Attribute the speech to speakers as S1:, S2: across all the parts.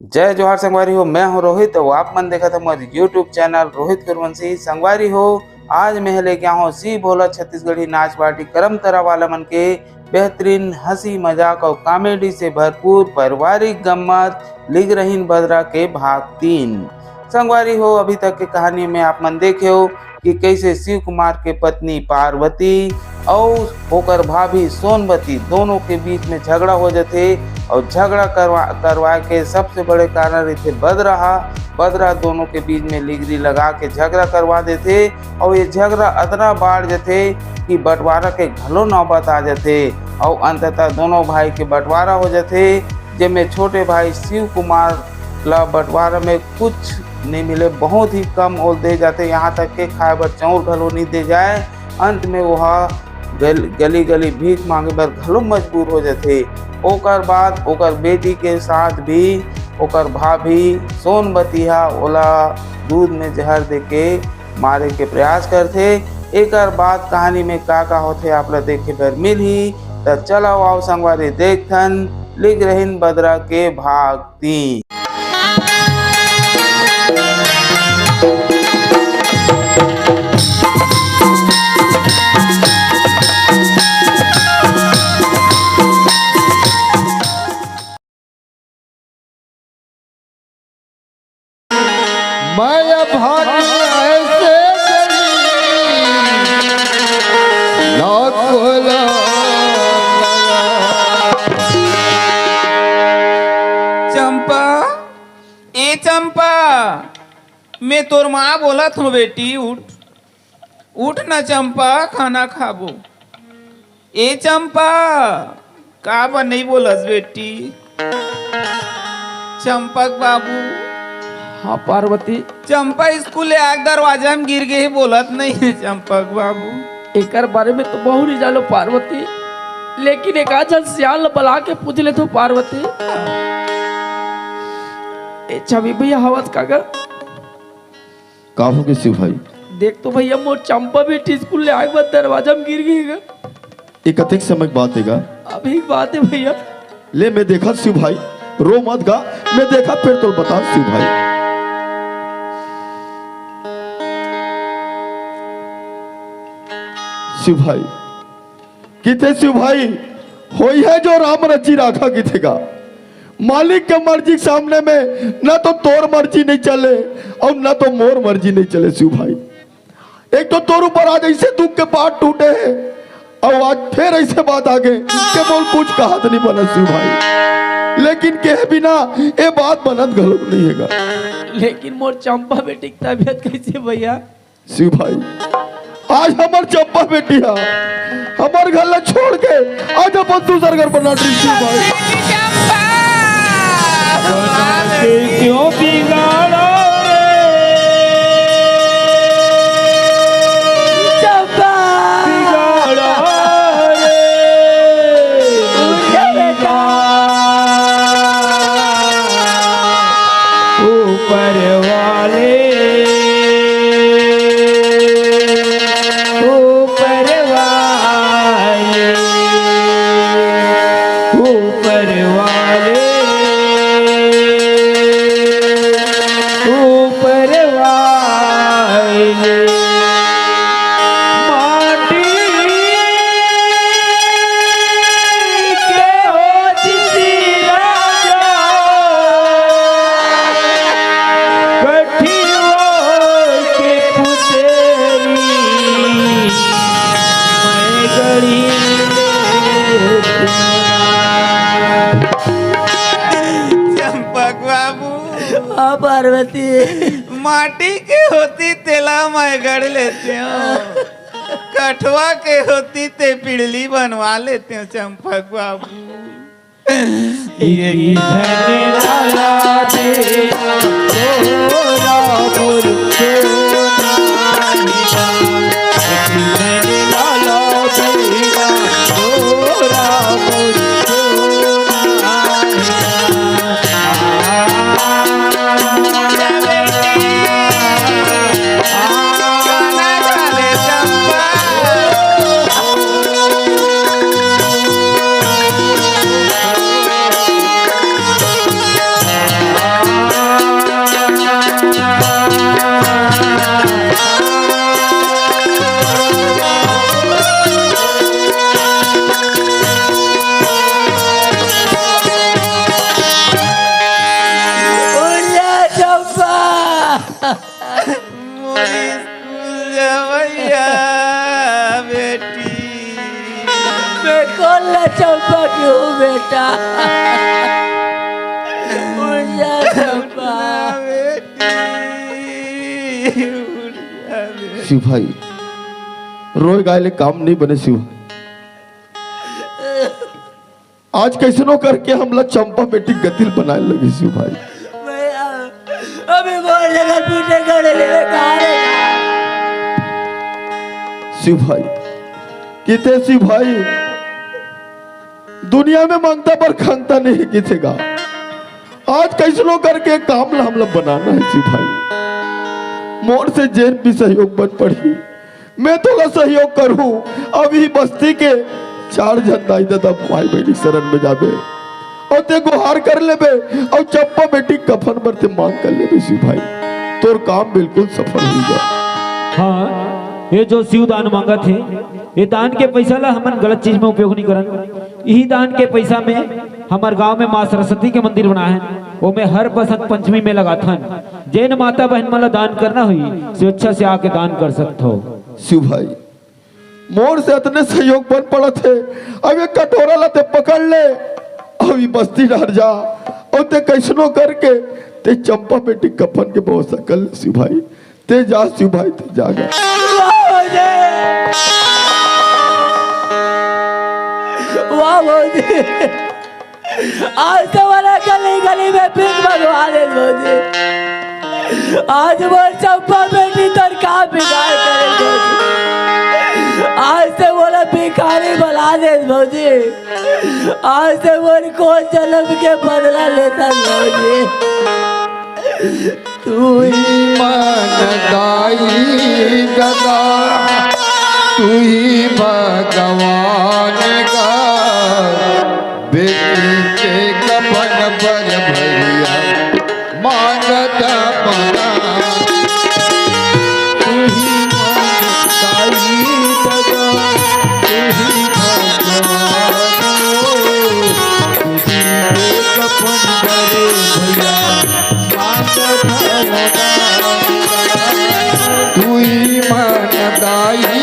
S1: जय जोहार संगवारी हो। मैं हूं रोहित और आप मन देखा था हमारे यूट्यूब चैनल रोहित कुरवंशी। संगवारी हो, आज मैं लेके आया हूँ सी भोला छत्तीसगढ़ी नाच पार्टी करम तरा वाला मन के बेहतरीन हंसी मजाक और कॉमेडी से भरपूर पारिवारिक गम्मत लिख रहीन बदरा के भाग 3। संगवारी हो, अभी तक के कहानी में आप मन देखे हो कि कैसे शिव कुमार के पत्नी पार्वती और होकर भाभी सोनवती दोनों के बीच में झगड़ा हो जाते और झगड़ा करवा के सबसे बड़े कारण रहते बदरा दोनों के बीच में लिगरी लगा के झगड़ा करवा देते और ये झगड़ा इतना बढ़ जाते कि बंटवारा के घलो नौबत आ जाते और अंततः दोनों भाई के बंटवारा हो जाते, जिसमें छोटे भाई शिव कुमार ला बंटवारा में कुछ नहीं मिले, बहुत ही कम और दे जाते, यहाँ तक के खाए बर चाउर घलो नहीं दे जाए। अंत में वह गली गली भीख मांगे बर घलो मजबूर हो जाते। ओकर बाद ओकर बेटी के साथ भी ओकर भाभी सोनवती ओला दूध में जहर दे के मारे के प्रयास करते। एक बाद कहानी में का होते आप ला देखे बर मिलही। तो चलो आओ संगवारी देखथन लिख रहीन बदरा के भाग 3।
S2: मैं भाग ऐसे
S3: चंपा, ए चंपा, मैं तोर माँ बोलत हूँ बेटी, उठ ना चंपा, खाना खाबो। ए चंपा, का बा नहीं बोलस बेटी? चंपक बाबू।
S2: हाँ पार्वती।
S3: चंपा स्कूल आग दरवाजा में गिर गई, बोलत नहीं है चंपक बाबू।
S2: एकर बारे में तो बहुत ही जानो पार्वती, लेकिन एक आज सियाल बला के पूछ ले तो पार्वती। ए छवि भैया हवस कागा
S4: काफो के शिव भाई
S2: देख तो भैया मोर चंपा बेटी स्कूल ले आए बाद दरवाजा में गिर गई।
S4: एक कथिक समय की बात है गा?
S2: अभी बात है भैया।
S4: ले मैं देखा शिव भाई, रो मत गा, मैं देखा फिर तो बता शिव भाई। शिव भाई किथे शिव भाई होई है जो राम रची राखा किथेगा। मालिक के मर्जी के सामने में ना तो तोर मर्जी नहीं चले और ना तो मोर मर्जी नहीं चले शिव भाई। एक तो तोर ऊपर आज ऐसे दुख के पाट टूटे हैं और आज फिर ऐसे बात आ गए के बोल कुछ कहा तो नहीं बना शिव भाई, लेकिन कहे बिना ये बात बनत गलत नहीं है।
S2: लेकिन मोर चंपा बेटी की तबीयत कैसे भैया?
S4: शिव भाई आज हमार चंपा बेटिया हमार घर ला छोड़ के आज अपन दूसर घर बना दी शिव भाई।
S2: क्यों बिगाड़ा पार्वती
S3: माटी के होती तेला मैं गढ़ लेते हो, कठवा के होती ते पिड़ली बनवा लेते हो चंपक बाबू।
S2: ये धन लाला तेरा तोरा मुझको नाहिया, धन लाला तेरा तोरा मुझको
S3: नाहिया।
S2: मैं कौन ला चंपा की हूँ बेटा। उठ जा चंपा।
S4: शिव भाई रोए गायले काम नहीं बने शिव। आज कैसनो करके हमला चंपा बेटी गतिल बनाए लगे शिव भाई।
S2: मैं अभी बोल जगह पीछे खड़े ले कहा रे।
S4: शिव भाई किते शिव भाई दुनिया में मांगता पर खांगता नहीं किसेगा। आज कैसनो करके काम ला हमला बनाना है शिव भाई। मोर से जेन भी सहयोग बन पड़ी मैं थोड़ा सहयोग करूं। अभी बस्ती के 4 जन दाई दादा भाई बहनी शरण में जाबे और ते गुहार कर लेबे और चप्पा बेटी कफन पर ते मांग कर लेबे शिव भाई। तोर काम बिल्कुल सफल हो जा।
S5: हाँ ये जो शिव दान मांगा थे ये दान के पैसा ला हमन गलत चीज में उपयोग नहीं करन। यही दान के पैसा में हमार गांव में माँ सरस्वती के मंदिर बना है वो में हर बसंत पंचमी में लगाथन। जैन माता बहन मला दान करना हुई स्वेच्छा से आके दान कर सकते हो।
S4: शिव भाई मोर से इतने सहयोग बन पड़ा थे। अब ये कटोरा ला ते पकड़ ले अभी बस्ती डर जा और ते कैसनो करके ते चंपा बेटी कफन के व्यवस्था कर ले शिव भाई। ते जा शिव भाई ते जागा।
S2: वाह मोदी आज तुम्हारा गली गली में भीख मंगवा दे मोदी। आज वो चंपा बेटी तर का बिगाड़ करे मोदी। आज से बोला भिखारी बना दे मोदी। आज से वो को जन्म के बदला लेता मोदी। तू ही
S4: मनदाई गदा तू ही भगवान का बेटी के कफन पर भैया मांगता बना। तू ही मनदाई गदा तू ही भगवान के कफन पर भैया तू ही मनदाई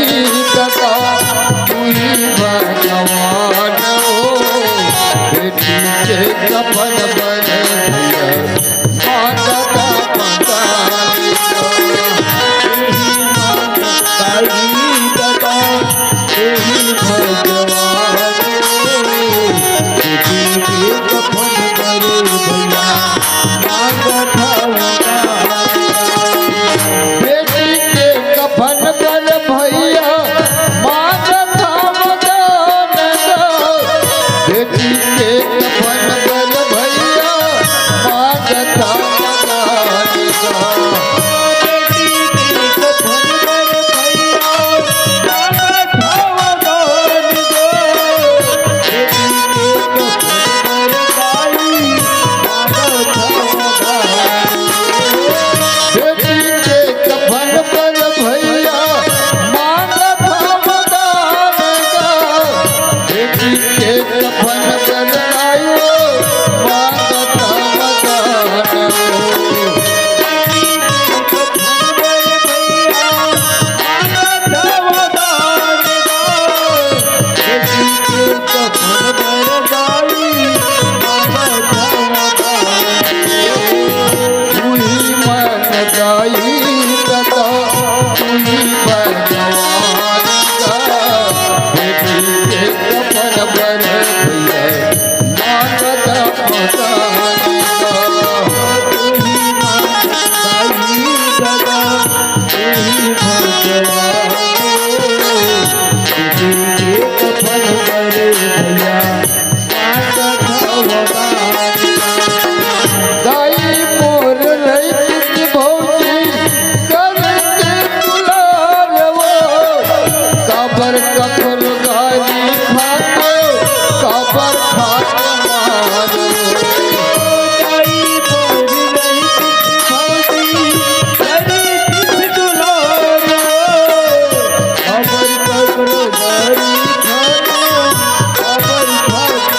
S4: गदा तू ही भगवान हो बेटी के कफन पर भैया मांगता बना। तू ही मनदाई गदा तू ही भगवान हो बेटी के कफन पर भैया मांगता बना। बेटी के कफन पर भैया मांगता वरदान दो। बेटी के कफन पर भैया मांगता वरदान दो। बेटी के कफन पर भैया मांगता वरदान दो। बेटी के कफन पर भाई मांगता वरदान दो। बेटी के कफन पर भैया मांगता वरदान दो। बेटी के कफन पर आयो मांगता वरदान दो। बेटी के कफन पर भैया मांगता वरदान दो। बेटी के कफन पर भाई मांगता वरदान दो। तू ही मनदाई गदा तू ही भगवान का बेटी के कफन पर भैया मांगता वरदान दो। तू ही मनदाई गदा तू ही भगवान बेटी के कफन पर भैया मांगता वरदान दो। दाई मोर रैत भौजी करते दुलार वो काबर कखर गाली खाते काबर खात मार। दाई मोर रैत भौजी करते दुलार वो काबर कखर गाली खाते काबर खात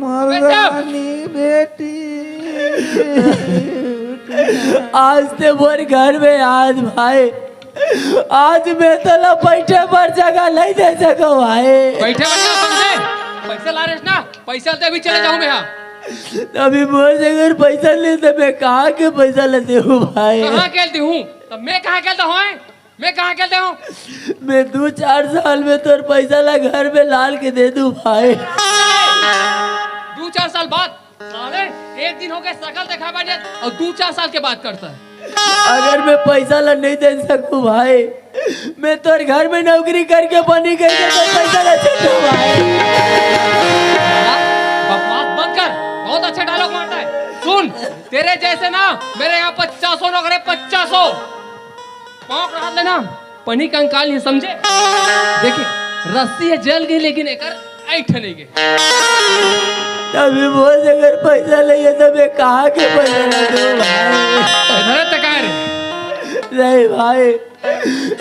S1: मर्दानी बेटी
S2: आज ते मोर घर में आज भाई आज मैं तो ला बैठे पर जगह नहीं दे सको भाई।
S6: बैठे बैठे समझे पैसा ला रहे ना, पैसा दे, अभी चले जाऊं मैं यहाँ।
S2: अभी मोर से अगर पैसा ले तो मैं कहाँ के पैसा लेते हूँ भाई।
S6: कहाँ खेलती हूँ तब मैं कहाँ खेलता हूँ, मैं कहाँ खेलता हूँ।
S2: मैं 2-4 साल में तोर पैसा ला घर में लाल के दे दूँ भाई।
S6: 2-4 साल बाद साले एक दिन हो गए शकल देखा बैठे और 2-4 साल के बाद करता है।
S2: अगर मैं पैसा ला नहीं दे सकूं भाई मैं तोर घर में नौकरी करके बनी करके तो पैसा ला छूटू भाई।
S6: बकवास बंद कर, बहुत अच्छा डायलॉग मारता है। सुन तेरे जैसे ना मेरे यहाँ 50 नौकरे 50 पाँव हाथ लेना पनी कंकाल नहीं समझे। देखिए रस्सी है जल गई लेकिन एक ऐठ नहीं गई।
S2: अभी बोल अगर पैसा नहीं तो मैं कहाँ के पैसा ला दूं भाई। नहीं भाई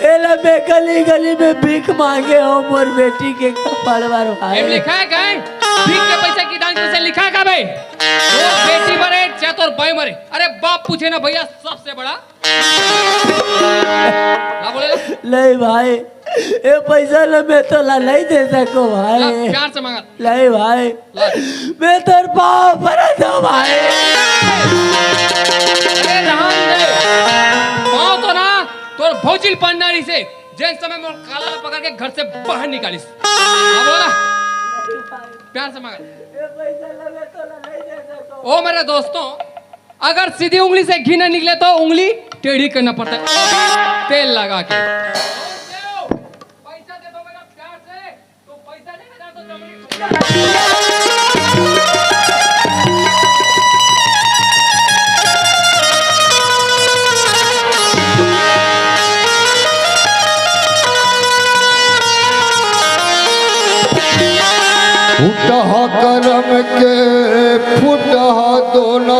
S2: एला मैं गली गली में भीख मांगे हो मोर बेटी के कपाड़ मार भाई।
S6: एम लिखा है कहीं भीख के पैसा की दान कैसे लिखा है भाई। तो बेटी मरे चाहे तो भाई मरे, अरे बाप पूछे ना भैया सबसे बड़ा ना बोले
S2: नहीं भाई ये पैसा ला मैं तो ला नहीं दे सको भाई।
S6: प्यार से मांगा
S2: नहीं भाई मैं तोर पाँव पर दो भाई।
S6: अरे रहन दे पाँव तो ना तोर भौजिल पन्नारी से जिस समय मोर काला पकड़ के घर से बाहर निकालिस। ना बोला प्यार से मांगा।
S2: ये पैसा ला मैं तो ला नहीं दे सको।
S6: ओ मेरे दोस्तों अगर सीधी उंगली से घी न निकले तो उंगली टेढ़ी करना पड़ता है तेल लगा के। पैसा दे दो मेरा प्यार से, तो पैसा लेके जा तो
S4: फुटहा करम के फुटहा दोना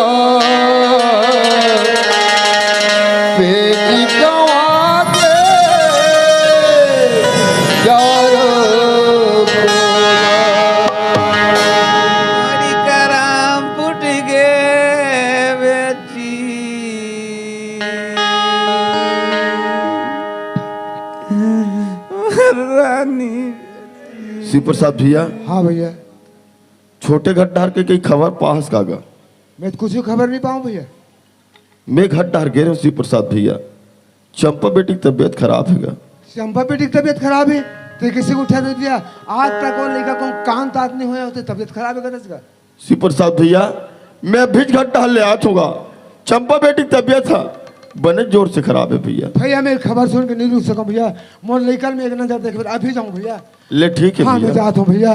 S4: पेटी गवा के यार
S1: हमारी करम फुट गए बेटी रानी।
S4: शिव प्रसाद भैया
S7: हाँ भैया
S4: छोटे घट डार के कई खबर पास कागा
S7: मैं तो कुछ भी खबर नहीं पाऊँ भैया।
S4: मैं घट डार गे रहा हूँ शिव प्रसाद भैया। चंपा बेटी की तबीयत खराब है।
S7: चंपा बेटी की तबीयत खराब है तो किसी को उठा दे दिया आज तक वो लड़का को कान तात नहीं हुआ होते तबीयत खराब है इसका।
S4: शिव प्रसाद भैया मैं भिज घट डाल ले आऊंगा। चंपा बेटी की तबीयत है बने जोर से खराब है भैया।
S7: भैया मैं खबर सुन के नहीं रुक सका भैया। मोर लड़का में एक नजर देख अभी जाऊँ भैया।
S4: ले ठीक है
S7: हाँ मैं
S4: भैया।
S7: जाता हूँ भैया।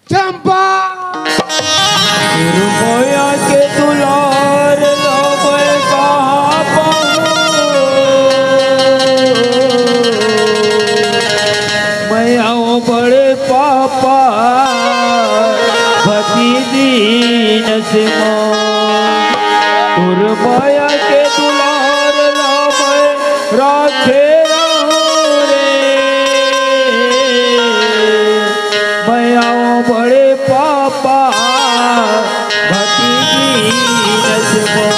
S7: चंपा
S2: मोया के दुलार लो मैं कहाँ पाऊँ। मैं आऊँ बड़े पापा भती दीन से और माया के दुलार लो मैं राखे रहूं रे। मैं आऊँ बड़े पापा भतीजी नस्बो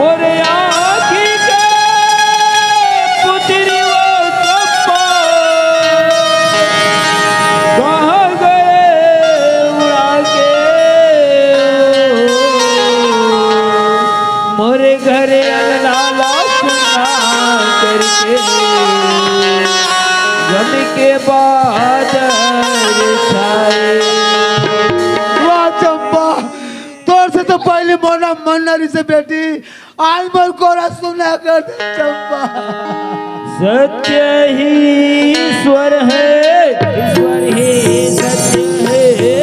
S2: और आँखी के पुत्री वो चंपा कहाँ गए उड़ा के मोरे घरे अल्लाह सुना करके गम के बाद छाए।
S7: वाह चंपा तोर से तो पहले मोना मन्नरी से बेटी आज मोर कोरा सुना कर दे चंपा।
S2: सत्य ही ईश्वर है ईश्वर ही सत्य है।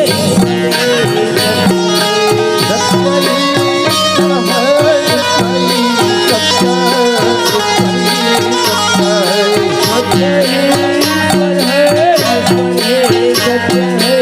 S2: सत्य ही ईश्वर है ईश्वर ही सत्य है।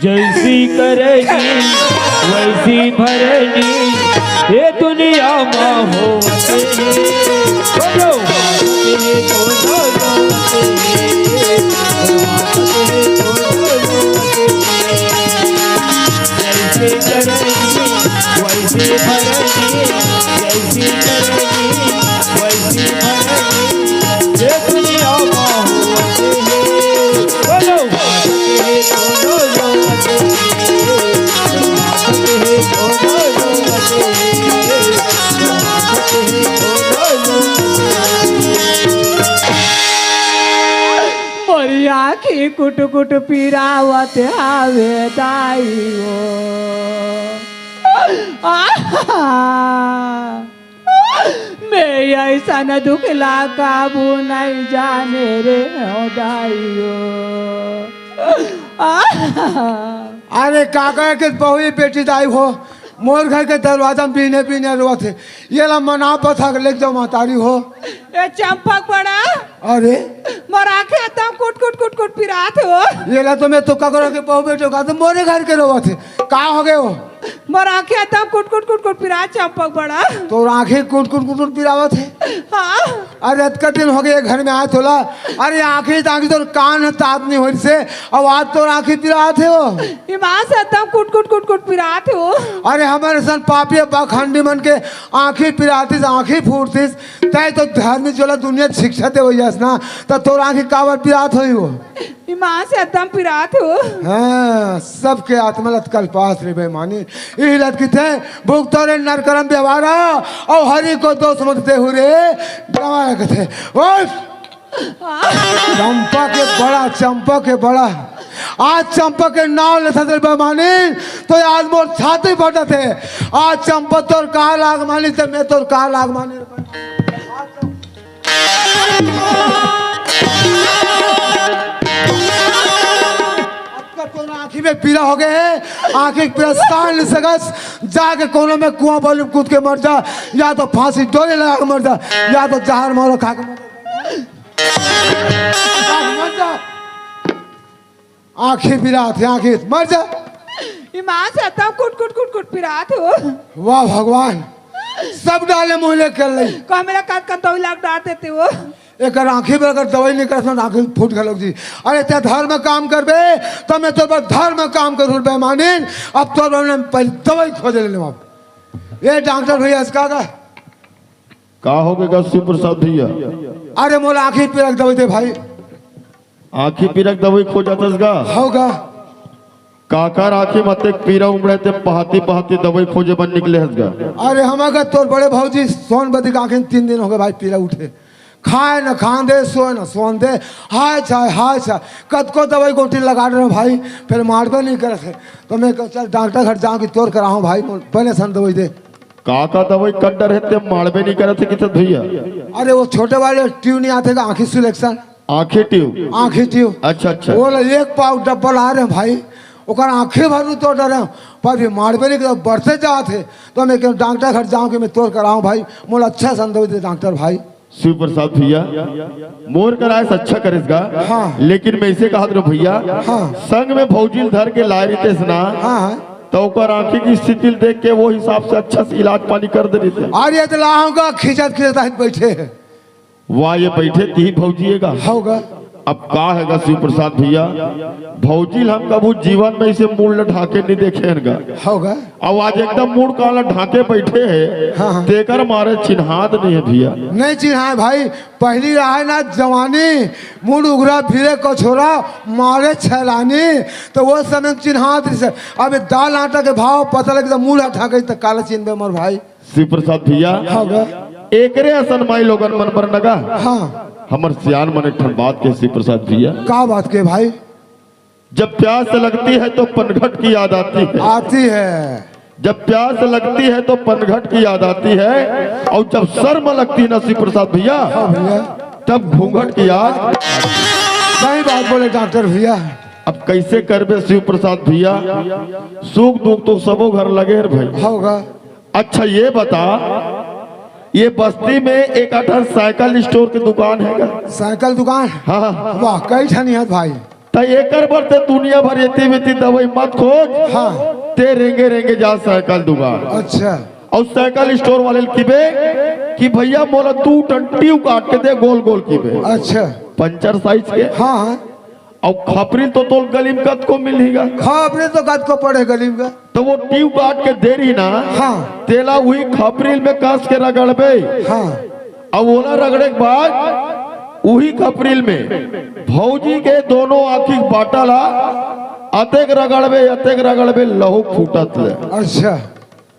S5: जैसी करनी वैसी भरनी ये दुनिया में होते बोलो जैसे करनी वैसी भरनी जैसी करनी वैसी भरनी ये दुनिया में होते बोलो
S2: मोरी आखी कुट कुट पीरावत आवे दाई मैं ऐसा न दुखला काबू नहीं जाने रे दाइयो
S7: अरे काका के बहु बेटी दाई हो मोर घर के दरवाजा में पीने पीने रोआ थे ये ला मना पथा के लेके जाओ महतारी हो।
S2: ए चंपक बड़ा
S7: अरे
S2: मोरा के तम कुट कुट कुट कुट पिरात हो
S7: ये ला तो मैं तो काका के बहु बेटे का तो मोरे घर के रोआ थे का हो गए हो
S2: मोरा के तम कुट कुट कुट कुट पिरात चंपक बड़ा
S7: तो आंखें कुट कुट कुट पिरावत है।
S2: हाँ
S7: अरे अतका दिन हो गए घर में आए थोड़ा अरे आंखें ताकि तो कान तात नहीं हो से आवाज तो आंखें पिरात है वो
S2: इमां से तम कुट कुट कुट कुट पिरात हो।
S7: अरे हमारे सन पापी पाखंडी मन के आंखें पिरातीस आंखें फूटतीस तय तो धार्मिक जोला दुनिया शिक्षा दे वही ना तो तोर आंखें कावर पिरात हुई हो
S2: इमां से तम पिरात हो।
S7: हाँ सबके आत्मलत कल्पास रे बेमानी यही लत की थे भूख तोरे नरकरम व्यवहारा और हरि को दोष मत दे हो रे गवाया के थे चंपा के बड़ा आज चंपा के नाव लेता थे बेमानी तो आज मोर छाती फटा थे आज चंपा तोर कहा लाग मानी तो मैं तोर कहा लाग मानी आँखी में पीला हो गए है आँखी पीला स्थान ले सकस जाके कोनों में कुआं बोल कूद के मर जा या तो फांसी डोले लगा के मर जा या तो जहर मारो खा के मर जा आँखी पिरात है आँखी मर जा
S2: इमां से तम कुट कुट कुट कुट पिरात हो।
S7: वाह भगवान सब डाले मुहले कर ली
S2: को मेरा कद कद तो लाग डाल देते हो
S7: एक आंखें पर अगर दवाई नहीं कर तो आंखें फूट गए लोग जी अरे त्या धर्म में काम करबे तो मैं तो पर धर्म में काम करूँ बेमानी अब तो पहले दवाई खोज ले बाप ये डॉक्टर भैया इसका
S4: का हो गएगा शिव प्रसाद भैया
S7: अरे मोला आंखें पिरक दवाई दे भाई
S4: आँखी पीरक दवाई खो जाता का
S7: होगा
S4: काकर आँखी मत पीरा उमड़े ते पहाती पहाती दवाई खोजे बन निकले हंसगा
S7: अरे हम अगर तोर बड़े भाजी सोनबती का आंखें 3 दिन हो गए भाई पीला उठे खाए न खान दे सोए न सोन दे हाय छाए कद को दवाई गोटी लगा रहे भाई फिर मारबे नहीं करे थे तो मैं चल डॉक्टर घर जाऊँ कि तोर कराऊँ भाई पहले सन दवाई दे
S4: काका दवाई कड्डर रहते मारबे नहीं करे थे कितना भैया
S7: अरे वो छोटे वाले ट्यूब नहीं आते आँखी सिलेक्शन
S4: आँखें ट्यूब
S7: आँखी ट्यूब
S4: अच्छा अच्छा
S7: वो एक पाव डब्बल आ रहे हैं भाई ओकर आँखें भर तो डरे पर भी मारबे नहीं बढ़ते जाते तो मैं क्यों डॉक्टर घर जाऊँ कि मैं तोड़ कराऊँ भाई मोला अच्छा संदर्भ दे डॉक्टर भाई
S4: शिव प्रसाद भैया मोर कराए से अच्छा करेगा
S7: हाँ।
S4: लेकिन मैं इसे कहा भैया
S7: हाँ।
S4: संग में भौजील धर के लाए रहते स्ना
S7: हाँ
S4: तो ओकर आंखी की स्थिति देख के वो हिसाब से अच्छा से इलाज पानी कर दे रहे थे
S7: अरे तो लाऊंगा खिंचत बैठे है
S4: वहाँ ये बैठे थी भौजिएगा
S7: होगा
S4: अब का हैगा शिव प्रसाद भैया भौजील हम कबू जीवन में इसे मूल ढाके नहीं देखे हनगा
S7: होगा
S4: अब आज एकदम मूड काला ढाके बैठे है
S7: हाँ।
S4: तेकर मारे चिन्हात नहीं है भैया
S7: नहीं चिन्हाए भाई पहली रहा ना जवानी मुड़ उगरा फिरे कछोरा मारे छैलानी तो वो समय चिन्हात से अब दाल आटा के भाव पता लगे तो मुँह हटा गई तो काला चिन्ह मोर भाई
S4: शिव प्रसाद भैया
S7: होगा
S4: एकरे असन माई लोगन मन पर नगा
S7: हाँ
S4: हमर सियान मन एक बात के शिव प्रसाद भैया
S7: का बात के भाई
S4: जब प्यास लगती है तो पनघट की याद आती है जब प्यास लगती है तो पनघट की याद आती है और जब शर्म लगती है ना शिव प्रसाद भैया तब घूंघट की याद
S7: सही बात बोले डॉक्टर भैया
S4: अब कैसे करबे शिव प्रसाद भैया सुख दुख तो सबो घर लगे है भाई
S7: होगा
S4: अच्छा ये बता ये बस्ती में एक 8 साइकिल स्टोर की दुकान है
S7: साइकिल दुकान
S4: हाँ
S7: वाह कई ठनी है भाई
S4: तो एकर बर ते दुनिया भर एती वेती दवाई मत खोज।
S7: हाँ
S4: ते रेंगे रेंगे जा साइकिल दुकान
S7: अच्छा
S4: और साइकिल स्टोर वाले कीबे कि भैया मोला 2 टन ट्यूब काट के दे गोल गोल कीबे
S7: अच्छा
S4: पंचर साइज के।
S7: हाँ हाँ
S4: और खपरी तो तोल गलीम कद को मिलेगा
S7: खबरें तो कद को पड़े गली में।
S4: तो वो ट्यूब काट के दे रही ना।
S7: हाँ
S4: तेला वही खपरील में कस के रगड़बे।
S7: हाँ
S4: अब ओला रगड़े के बाद वही खपरील में भौजी के दोनों आँखी बाटला अतेक रगड़बे लहू फूटत ले।
S7: अच्छा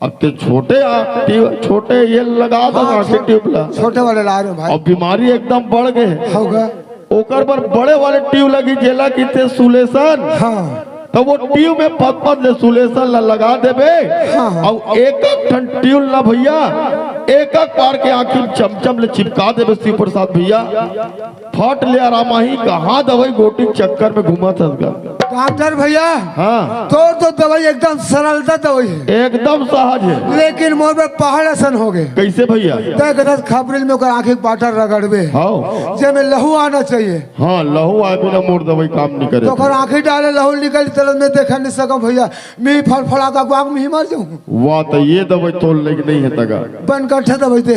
S4: अब ते छोटे ये लगा दो आँखें ट्यूब ला।
S7: छोटे वाले ला रहे हो भाई।
S4: और बीमारी एकदम बढ़ गए
S7: होगा
S4: ओकर पर बड़े वाले ट्यूब लगी जेला की ते सुलेशन।
S7: हाँ
S4: तो वो ट्यूब में पद ले सुलेशन लगा देबे।
S7: हाँ।
S4: और एक ठन ट्यूब ला भैया एक पार के आखिर चमचम ले चिपका देबे शिव प्रसाद भैया फट ले आराम ही कहाँ दवाई गोटी चक्कर में घुमा था।
S7: डॉक्टर भैया
S4: हाँ
S7: तो दवाई एकदम सरलता दवाई है
S4: एकदम सहज है।
S7: लेकिन मोर पे पहाड़ असन हो गए।
S4: कैसे भैया
S7: खबरिल में ओकर आँखी पाटा रगड़बे
S4: हाँ
S7: जेमे लहू आना चाहिए।
S4: हाँ लहू आए बिना मोर दवाई काम नहीं करे
S7: तो ओकर आँखी डाले लहू निकल चल मैं देख नहीं सकूं भैया मी फड़फड़ा का आग में ही मर जाऊं।
S4: वाह तो ये दवाई तोल लेके नहीं है तगा
S7: बन कट्ठा दवाई दे।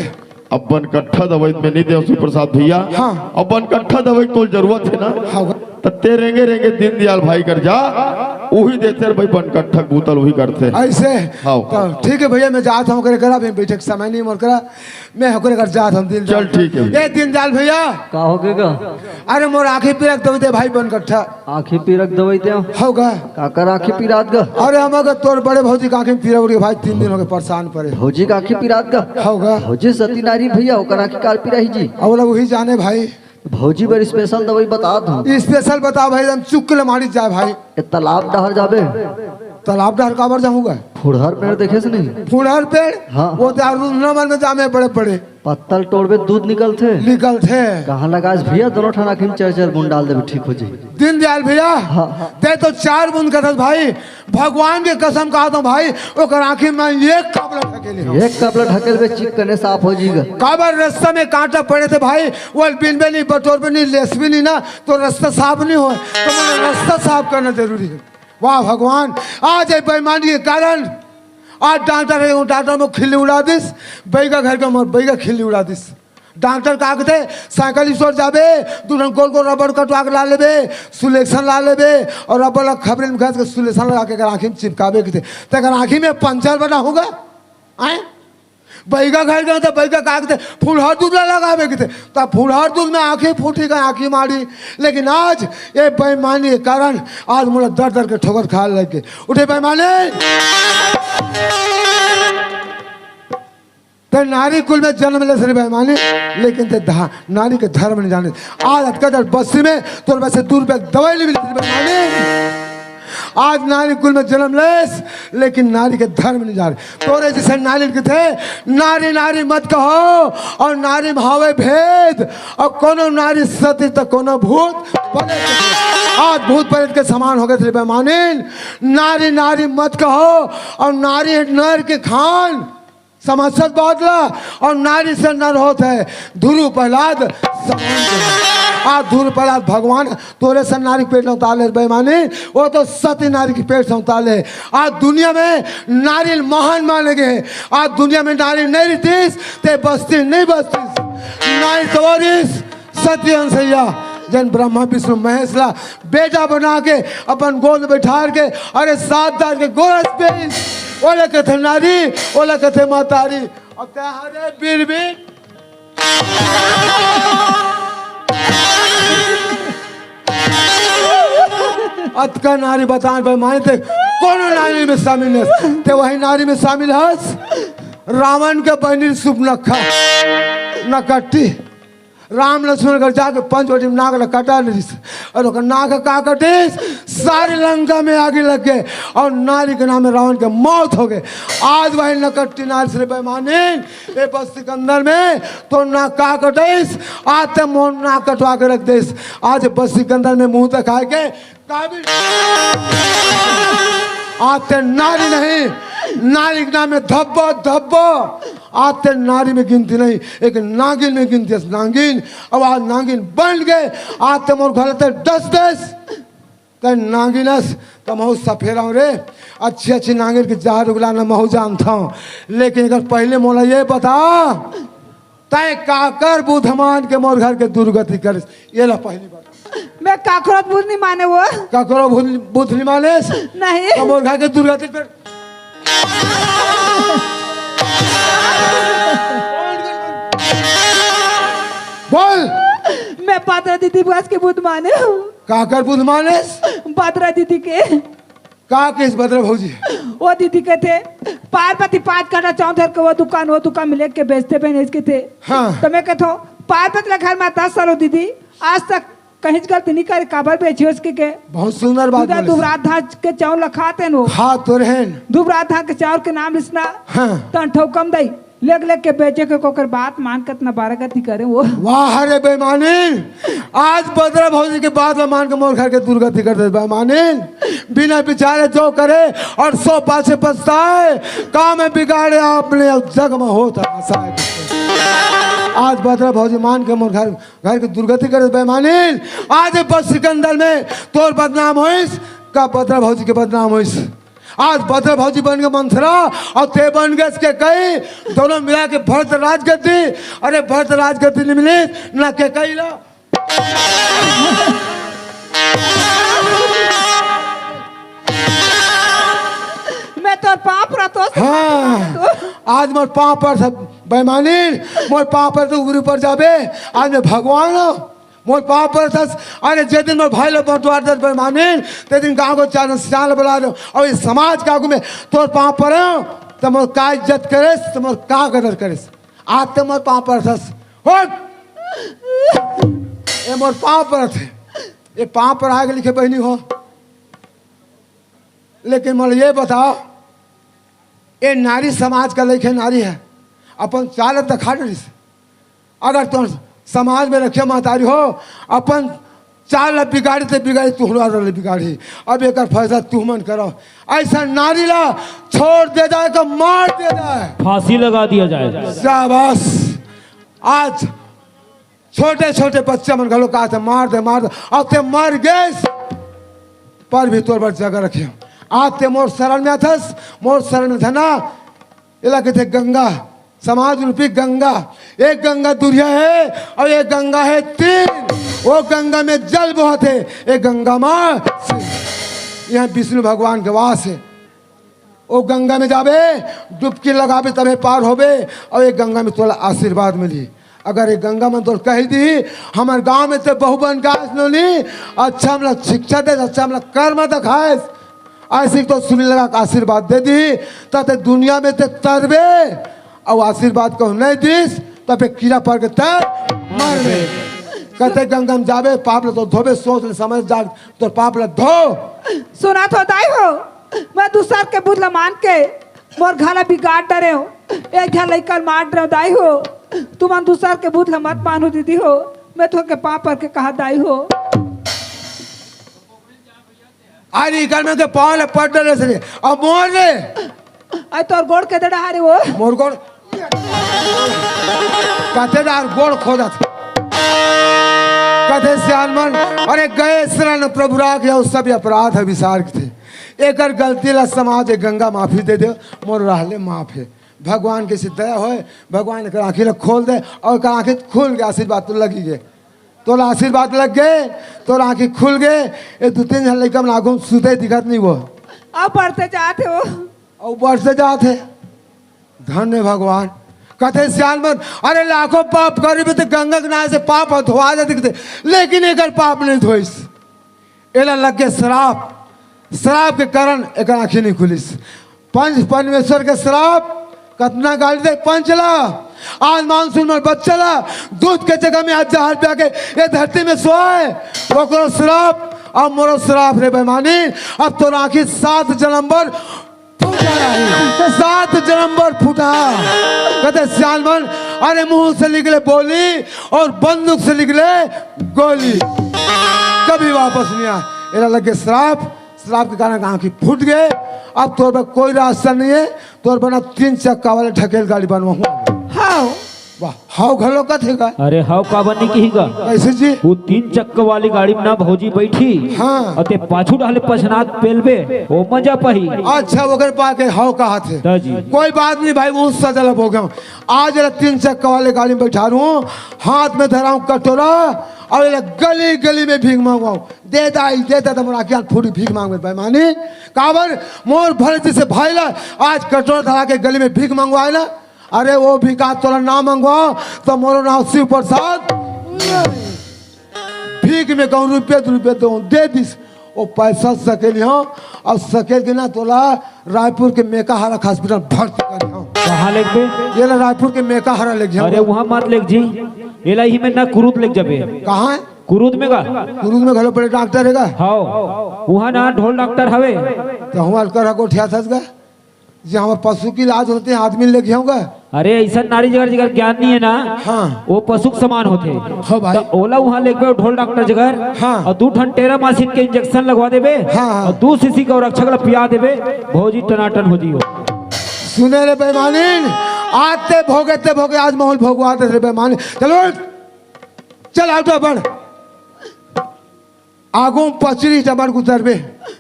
S4: अब बन कट्ठा दवाई में नहीं दे शिव प्रसाद भैया।
S7: हाँ।
S4: अब बन कट्ठा दवाई तो जरूरत है ना।
S7: हाँ
S4: तो ते रेंगे रेंगे दीन दयाल भाई कर जा वही देते भाई बन कट्ठा गूतल वही करते।
S7: ऐसे
S4: हाँ।
S7: तो ठीक है भैया मैं जाता हूँ करा बैठे के समय नहीं मोर करा मैं होकर कर जाता हूँ दिन
S4: चल ठीक है।
S7: ये दिन जाल भैया
S2: का हो गएगा?
S7: अरे मोर आँखी पीरक दवाई दे भाई बन कट्ठा
S2: आँखी पीरक दवाई दे
S7: होगा।
S2: का कर आँखी पीरात गा?
S7: अरे हम अगर तोर बड़े भौजी की आँखी पीरा उड़ी भाई 3 दिन हो गए परेशान पड़े
S2: भौजी का आँखी पीरात गा?
S7: होगा।
S2: भौजी सती नारी भैया होकर आँखी काल पीराही जी।
S7: अब लोग वही जाने भाई
S2: भौजी पर स्पेशल दवाई बता दो।
S7: स्पेशल बताओ भाई हम चुक के मारी जाए भाई।
S2: तालाब डहर जाबे
S7: तालाब डहर काबर जाऊंगा।
S2: फुड़हर पेड़ देखे से नहीं?
S7: फुड़हर पेड़
S2: हाँ।
S7: वो तो नंबर में जामे बड़े बड़े
S2: पत्तल तोड़बे दूध निकलते
S7: निकल थे।
S2: कहाँ लगा भैया दोनों ठाना खिम 4 बूंद डाल देवे ठीक हो जाए।
S7: दिन दयाल भैया
S2: हाँ।
S7: दे तो 4 बूंद कहता भाई भगवान के कसम कहा तो भाई ओकर आँखी में एक कपड़ा ढकेले
S2: एक कपड़ा ढकेल बे चिक करने साफ हो जाएगा।
S7: काबर रास्ता में कांटा पड़े थे भाई वो बिन भी नहीं बटोर भी नहीं लेस भी नहीं ना तो रास्ता साफ नहीं हो तो मैंने रास्ता साफ करना जरूरी है। वाह भगवान आज बेईमानी के कारण आज डॉक्टर में खिल्ली उड़ा दिस बैगा घर के मोर बैगा खिल्ली उड़ा दिस। डॉक्टर का थे साइकिल स्टोर जाबे दुल्हन गोल गोल रबड़ कटवा के ला लेबे सुलेक्शन ला लेबे और रबड़ खबरे में घस के सुलेक्शन लगा के आँखी में चिपकाबे के थे तो आँखी में पंचर बना होगा आए बैगा घर गए तो बैगा का थे फुलहर दूध लगावे के थे तो फुलहर दूध में आँखें फूटी गई आँखी मारी। लेकिन आज ये बेईमानी के कारण आज मुझे दर दर के ठोकर खा लगे उठे बेईमानी ते नारी कुल में जन्म ले सर बेईमानी लेकिन ते नारी के धर्म नहीं जाने आज अटका बस्ती में तो वैसे दूर पे दवाई नहीं मिलती बेईमानी। आज नारी कुल में जन्म लेस लेकिन नारी के धर्म नहीं जा रहे तोरे जैसे नारी के थे नारी नारी मत कहो और नारी में हवे भेद और कोनो नारी सती तो कोनो भूत आज भूत प्रेत के समान हो गए थे बेईमानी। नारी नारी मत कहो और नारी नर के खान समझत बादला और नारी से नर होते है ध्रुव प्रहलाद आज ध्रुव प्रहलाद भगवान तोरे से नारी पेट में उतारे बेईमानी वो तो सती नारी की पेट से उतारे। आज दुनिया में नारी महान माने गए आज दुनिया में नारी नहीं रहतीस ते बस्ती नहीं बस्ती नारी तोरिस सती अंसैया जन ब्रह्मा विष्णु महेश ला बेटा बना के अपन गोद बैठा के अरे 7 दार के गोरस पे ओला कथे नारी ओला कथे मातारी अब ते हरे बीर बीर अतका नारी बतान भाई माने थे कौन नारी में शामिल है ते वही नारी में शामिल हस रावण के बहनी सुपनखा नकट्टी राम लक्ष्मण घर जाके 5 बटी नाग कटा ली और नाग का कटिस सारी लंका में आगे लग गए और नारी के नाम में रावण के मौत हो गए। आज वही नकट्टी नारी से बेईमानी ये बस्ती के अंदर में तो ना का कटिस आज ते मोह ना कटवा के रख दिस आज बस्ती के अंदर में मुंह दिखा के काबिल आज ते नारी नहीं नारी के नाम में धब्बो धब्बो आते नारी में गिनती नहीं एक नागिन में गिनती है नागिन अब आज नागिन बन गए आते मोर घर 10 ते नागिनस तो महू सफेरा रे अच्छी अच्छी नागिन की जहर उगला न महू जानता हूँ, लेकिन अगर पहले मोला ये बता तय काकर बुधमान के मोर घर के दुर्गति कर, ये ला पहली बात।
S2: मैं काकरोच बुध नहीं माने वो
S7: काकरो बुध नहीं माने
S2: नहीं।
S7: तो मोर घर के दुर्गति कर बोल।
S2: मैं पात्रा दीदी बस के बुध माने हूँ।
S7: काकर बुध माने
S2: पात्रा दीदी के
S7: का किस बदले भौजी
S2: वो दीदी के थे पार्वती 5 काटा चौधर के वो दुकान में लेके बेचते पहने इसके थे।
S7: हाँ।
S2: तो मैं कहता हूँ पार्वती घर में 10 साल हो दीदी आज तक कहीं गलती नहीं करे, काबर बेची उसके के
S7: बहुत सुंदर बात बोले।
S2: दुबरात धान के चावल खाते हैं वो
S7: खा तो रहन
S2: दुबरात धान के चावल के नाम लिखना
S7: हाँ।
S2: तन ठोकम दई लेग के बेचे के कोकर बात मान के इतना बारह गति करे वो।
S7: वाह रे बेईमानी, आज बदरा भौजी के बाद में मान के मोर घर के दुर्गति कर दे बेईमानी। बिना विचारे जो करे और 100 पाछे पछताए, काम में बिगाड़े आपने जग में होता आज बदरा भौजी मान के मोर घर के दुर्गति कर दे बेईमानी। आज बस सिकंदर में तोर बदनाम होइस का बदरा भौजी के बदनाम होइस। आज बदर भौजी बन गए मंथरा और ते बन गए इसके कई, दोनों मिला के भरत राजगद्दी। अरे भरत राजगद्दी नहीं मिली ना के कई ला।
S2: मैं तो पाप रहा तो
S7: हाँ आज मोर पाँव पर सब बेईमानी, मोर पाँव पर तो ऊपर जाबे। आज मैं भगवान हूँ मोर पाँव पर थस। अरे जे दिन मोर भाई लोग बंटवार दस बेईमानी ते दिन गाँव को चाल बुला दो और इस समाज का में तोर पाँव पर तो मोर का इज्जत करे तो मोर का कदर करे। आज तो मोर पाँव पर थस ये मोर पाँव पर थे, ये पाँव पर आगे लिखे बहनी हो। लेकिन मोर ये बताओ ये नारी समाज का लिखे नारी है अपन चालत दिखा रही। अगर तुम समाज में रखे महतारी हो अपन चाल बिगाड़ी तो बिगाड़ी तुहरा बिगाड़ी। अब एक फैसला तू मन करो, ऐसा नारी ला छोड़ दे जाए तो मार दे जाए,
S5: फांसी लगा दिया जाए।
S7: शाबाश। आज छोटे छोटे बच्चे मन घलो कहा मार दे अब ते मर गए पर भी तोर पर जगह रखे। आज ते मोर शरण में थस, मोर शरण में था ना इलाके थे गंगा समाज रूपी गंगा। एक गंगा दुरिया है और एक गंगा है 3। वो गंगा में जल बहुत है, एक गंगा माँ यहाँ विष्णु भगवान के वास है। वो गंगा में जाबे डुबकी लगाबे तबे पार होबे और एक गंगा में तोला आशीर्वाद मिली। अगर ये गंगा में तो कह दी हमारे गांव में तो बहु बन का अच्छा मतलब शिक्षा दे, अच्छा मतलब कर्म दिखाए, ऐसी तो सुनी लगा आशीर्वाद दे दी तो दुनिया में तो तरबे और आशीर्वाद को नहीं दीस तब कीड़ा पड़ के तर मर गए। कहते गंगा में जाबे पाप तो धोबे, सोच ले समझ जा तो पाप ल धो।
S2: सुना तो दाई हो मैं दूसर के बुदला मान के मोर घाला बिगाड़ डरे हो, एक झा लेकर मार रहे हो दाई हो। तुम दूसर के बुदला मत मानो दीदी हो, मैं तो के पाप पर के कहा दाई हो।
S7: अरे घर में के पाल पड़ डरे से अब मोर रे
S2: आई तोर गोड़ के दड़ा हारे वो
S7: मोर गोड़ कहते दार गोड़ खोदा था कहते सियानमन। अरे गए शरण प्रभु राख या सब अपराध है विसार थे एक गलती ला समाज गंगा माफी दे दे मोर रहले माफ है। भगवान के दया हो भगवान के आँखी खोल दे और आँखी खुल गए आशीर्वाद तो लगी गए तो आशीर्वाद लग गए तो आँखी खुल गए। ये 2-3 जन लड़का आगू सुते दिखत नहीं वो
S2: अब बढ़ते जाते हो
S7: और बढ़ते जाते धन्य भगवान। कहते सियानमन अरे लाखों पाप करी तो गंगा के नाम से पाप धोआ जाते दिखते लेकिन एक पाप नहीं धोइस। एला लग गए श्राप, श्राप के कारण एक आँखी नहीं खुलिस। पंच परमेश्वर के श्राप कतना गाली दे पंचला आज मानसून में बच्चला दूध के जगह में आज जहाज पे आके ये धरती में सोए वो श्राप अब मोरो श्राप रे बेईमानी। अब तो आँखी 7 जन्म पर फूटा रही 7 जन्म पर फूटा। कहते सियानमन अरे मुंह से निकले बोली और बंदूक से निकले गोली कभी वापस नहीं आया। एरा लगे श्राप, श्राप के कारण आँखी फूट गए। अब तोर पर कोई रास्ता नहीं है, तोर बना 3 चक्का वाले ढकेल गाड़ी बनवाऊंगा।
S2: हाँ
S7: वाह हाउ घलो का थे का
S5: अरे हाउ का बनी की गा
S7: कैसे जी
S5: वो 3 चक्कर वाली गाड़ी में ना भौजी बैठी
S7: हाँ।
S5: अते पाछू डाले पछनात पेलबे ओ मजा पही
S7: अच्छा वगैरह पा के हाउ कहा थे
S5: दा जी
S7: कोई बात नहीं भाई वो सजल हो गया आज 3 चक्कर वाले गाड़ी में बैठा रहा हूँ हाथ में धरा हूँ कटोरा और गली गली में भीख मांगवाऊ देता तो मोरा क्या पूरी भीख मांग में बेईमानी काबर मोर भर जैसे भाई ला आज कटोरा धरा के गली में भीख मंगवाए ना अरे वो भिका तोरा ना मंगवाओ तो मोरो नाम शिव प्रसाद भीख में कहूँ रुपये 2 रुपये तो दे दिस वो पैसा सकेली हो और सकेल के ना तोला रायपुर के मेका हरा हॉस्पिटल भर्ती कर
S5: कहाँ लेक बे
S7: ये ना रायपुर के मेका हरा ले
S5: अरे वहाँ मत लेक जी एला ही में ना कुरुद लेक जाबे
S7: कहाँ है
S5: कुरुद में गा
S7: गुरुज में घलो बड़े डॉक्टर है
S5: हाउ वहाँ ना ढोल डॉक्टर हवे
S7: तो हम अलकर को ठिया था जी हमारे पशु की इलाज होते हैं आदमी लेके आऊंगा
S5: अरे ऐसा नारी जगह जगह ज्ञान नहीं है ना
S7: हाँ।
S5: वो पशु के समान होते
S7: हाँ भाई।
S5: तो ओला वहाँ लेके ढोल डॉक्टर जगह
S7: हाँ।
S5: और 2 ठन टेरामासिन के इंजेक्शन लगवा देबे
S7: हाँ।
S5: और 2 सीसी का रक्षक ला पिया देबे भौजी टनाटन हो जियो
S7: सुने रे बेईमानीन आते भोगे आज माहौल भोगवाते रे बेईमानी चलो चल आउट बढ़ आगू पचरी जबर गुजरबे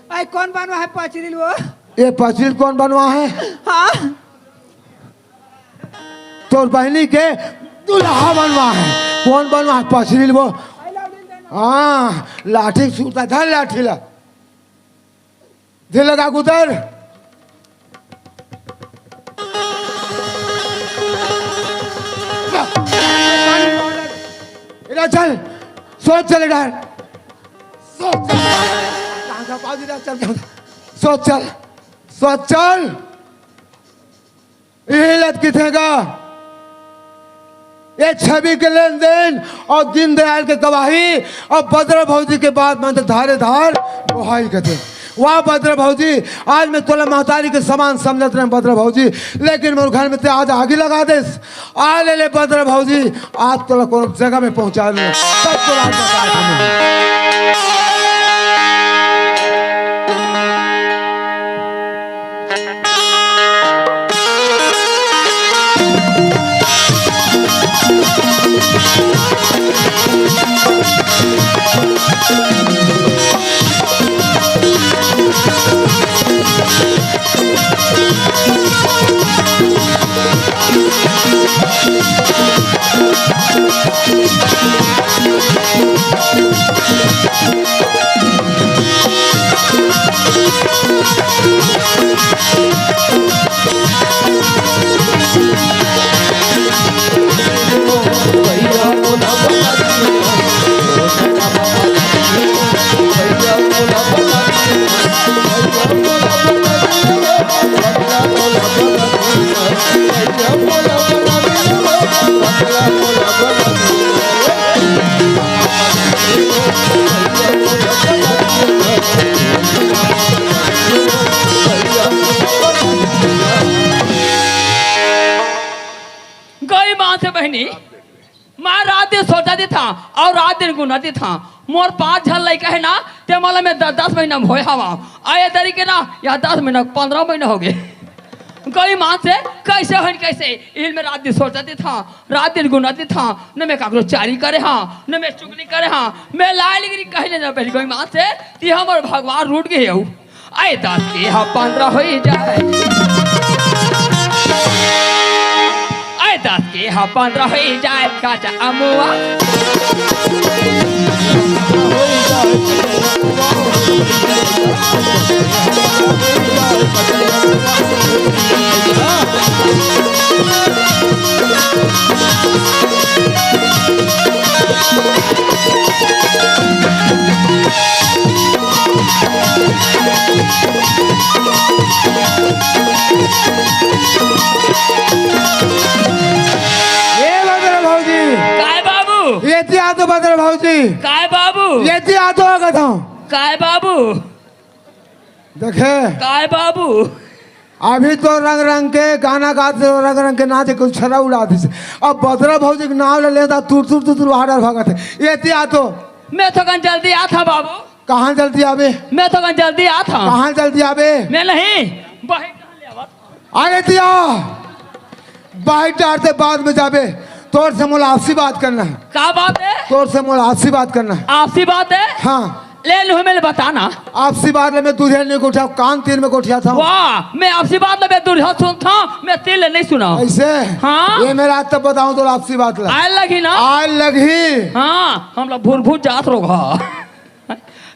S2: भाई कौन बनवा है पचरिल वो
S7: ये पचरी कौन बनवा है
S2: हाँ
S7: तोर बहनी के दुल्हा बनवा है कौन बनवा है पचरी वो हाँ लाठी सूता धर लाठी ला दिल लगा गुजर इधर चल सोच चल इधर सोच चल सोच चल सोच चल यही लत किथेगा ये छवि के लेन देन और दीनदयाल के गवाही और भद्र भौजी के बाद में तो धारे धार बुहाई कहते वाह भद्र भौजी आज मैं तोला महतारी के समान समझत रहे भद्र भौजी लेकिन मेरे घर में ते आज आगे लगा दे आ ले भद्र भौजी आज तोला को जगह में पहुंचा दे सब तो आज बता
S2: गई माँ से बहनी मैं रात दिन सोचा था और रात दिन गुनाती था मोर 5 झल लड़का है ना ते माला में 10 महीना भोय हवा आए तरीके ना या 10 महीना 15 महीना हो गए गई माँ से कैसे हो कैसे इल में रात दिन सोचती था रात दिन गुनाती था न मैं काकरो चारी करे हाँ न मैं चुगली करे हाँ मैं लाल गिरी कहने ना पहले गई माँ से ती हमर भगवान रूट गए हो आए 10 के हाँ 15 हो जाए 10 के हाँ 15 हो जाए काचा अमुआ
S7: ये आतो भद्र भौजी
S2: काय बाबू
S7: ये आतो आगत हूँ
S2: काय बाबू
S7: देखे
S2: काय बाबू
S7: अभी तो रंग रंग के गाना गाते रंग रंग के नाचे कुछ छरा उड़ाते से अब भद्र भौजी के नाम ले लेता तुर हाडर भागत है ये आतो
S2: मैं तो कन जल्दी आ था बाबू
S7: कहाँ जल्दी आवे
S2: मैं तो कन जल्दी आ था
S7: कहाँ जल्दी आवे
S2: मैं नहीं
S7: आगे दिया बाइक डालते बाद में जाबे तोर से मोला आपसी बात करना है,
S2: का बात है?
S7: तोर से मोला आपसी बात करना है।
S2: आपसी बात है?
S7: हाँ
S2: ले लो मेरे बताना।
S7: आपसी बात में मैं तुझे नहीं उठा, कान तीर में उठा था।
S2: वाह, मैं आपसी बात में दूल्हा सुनता हूँ, मैं तिल नहीं सुना।
S7: ऐसे?
S2: हाँ।
S7: ये मैं रात तक बताऊं तो आपसी बात ला।
S2: आए लगी ना?
S7: आए लगी।
S2: हाँ, हम लोग भूल भूल जात लोग। हाँ,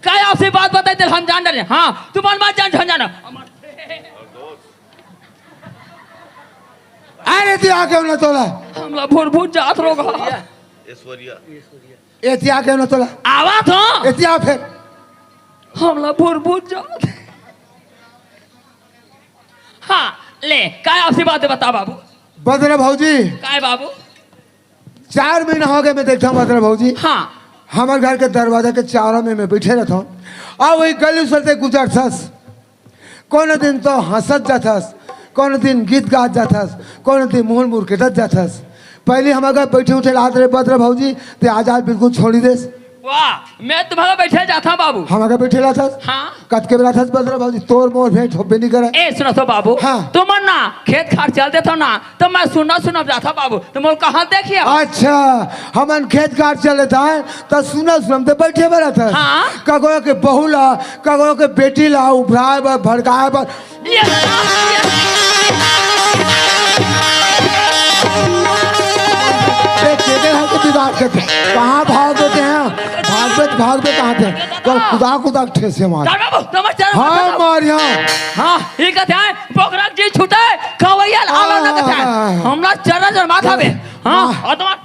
S2: क्या आपसी बात बताई तो हम जान रहे। हाँ, तुम बात जान जाना।
S7: अरे तिया क्यों न तोला?
S2: हम लोग भूल भूल जात लोग।
S7: ए तिया क्यों न तोला?
S2: आवाज हो।
S7: ए तिया फिर
S2: हम लोग भूल भूल जात। हाँ, ले क्या आपसी बात बता बाबू।
S7: बदरा भौजी,
S2: क्या है बाबू?
S7: 4 महीना हो गए मैं देखता हूँ बदरा भौजी।
S2: हाँ,
S7: हमारे घर के दरवाजे के चारों में मैं बैठे रहता हूँ और वही गली से गुजरथस। कौन दिन तो हंसत जाथस, कौन दिन गीत गात जाथस, कौन दिन मुहर मुरकेटत जाथस। पहले हमारे बैठे उठे रात रे बदरा भौजी ते आज बिल्कुल छोड़ी देस।
S2: वाह, मैं तुम्हारा बैठे जाता हूँ बाबू।
S7: हमारे बैठे रहथस।
S2: हाँ,
S7: कत के बेला थस बदरा भौजी तोर मोर भेंट होबे नहीं करे।
S2: ए सुनो तो बाबू।
S7: हाँ।
S2: तुम ना खेत खार चलते थे ना, तो मैं सुना जाता बाबू। तुम कहाँ देखिए?
S7: अच्छा, हमन खेत काट चले था तो सुना सुनते बैठे बड़ा था।
S2: हाँ।
S7: कगो के बहू ला, कगो के बेटी ला उभराए बर भड़काए बर। कहाँ भाग देते हैं? भागते कहाँ थे? खुदा ठेसे मार। हाँ मारिया।
S2: हाँ, ये कहते हैं पोखरा जी छूटे खवैया आलो ना कहते हैं। हमला चरा माथा में। हाँ, और तुम्हारा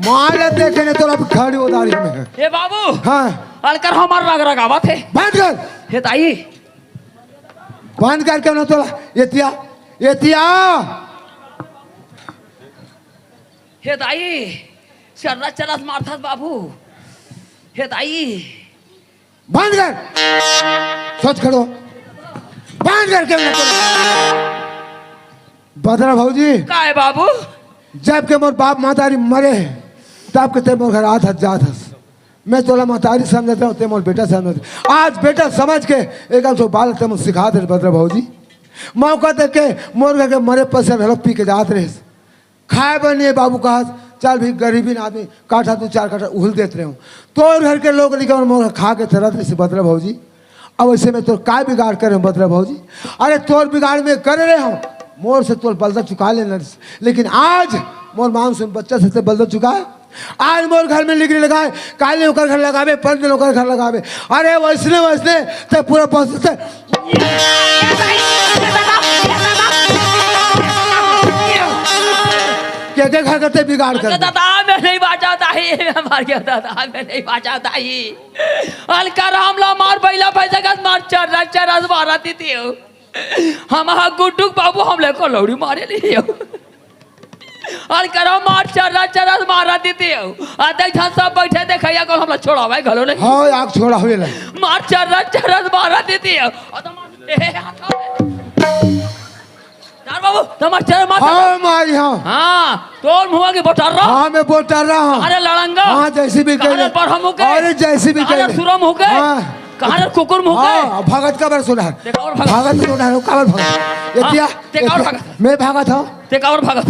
S7: मार देखे ने तो अब खड़ी उदारी में है।
S2: ए बाबू।
S7: हाँ,
S2: अलकर हमार रग रगावा थे।
S7: बंद कर।
S2: हे ताई,
S7: बंद कर क्यों ना तोला? ये तिया
S2: हे ताई, चरस मारथस बाबू। हे ताई,
S7: बंद कर। सोच खड़ो, बंद कर क्यों ना तोला? बदरा भौजी,
S2: का है बाबू?
S7: जब के मोर बाप मातारी मरे तब के ते मोर घर आत जात हस। मैं तोला मातारी समझता हूँ, ते मोर बेटा समझते। आज बेटा समझ के एक तो बाल ते मुझे सिखा दे बदरा भौजी। मौका देख के मोर घर के मरे पैसे भेलो पी के जात रहे। खाए बनिए बाबू कहा चल भी गरीबी आदमी काठा 2-4 काठा उहल देते रहे हूँ। तोर घर के लोग निकल मोर खा के तरह से बदरा भौजी। अब ऐसे में तो काय बिगाड़ करे हूँ बदरा भौजी? अरे तोर बिगाड़ में कर रहे हूँ, मोर से तोर बलदा चुका लेना। लेकिन आज मोर मांग से बच्चा से बलदा चुका है। आज मोर घर में लिखने लगाए, काले होकर घर लगावे, पर्दे होकर घर लगावे। अरे वैसने तो पूरा बस क्या घर करते बिगाड़ कर।
S2: दादा मैं नहीं बाजाता ही, मार के दादा मैं नहीं बाजाता ही। अलकर हमला मार बैला पैसा का मार चरस मारा थी। हम गुड्डू बाबू हमले को लौड़ी मारे ली। और करो मार चरस मारा देते हो। आते सब बैठे देखैया को हमला छोड़ावे घलो नहीं।
S7: हां आग छोड़ा होले
S2: मार चरस मारा देते हो। और तो मार बाबू तुम्हार चर मार।
S7: हां मारी।
S2: हां तोर मुंह के बोटर रहा।
S7: हां मैं बोटर रहा हूं।
S2: अरे लड़ंगा।
S7: हां जैसी भी कह ले। अरे जैसी भी कह ले।
S2: अरे सुरम हो गए। हां कहां कुकुर मुंह गए।
S7: हां भगत का बर सुना। भगत सुना काबर भगत। ये
S2: ते काबर भगत।
S7: मैं भागत हूं।
S2: ते काबर भगत।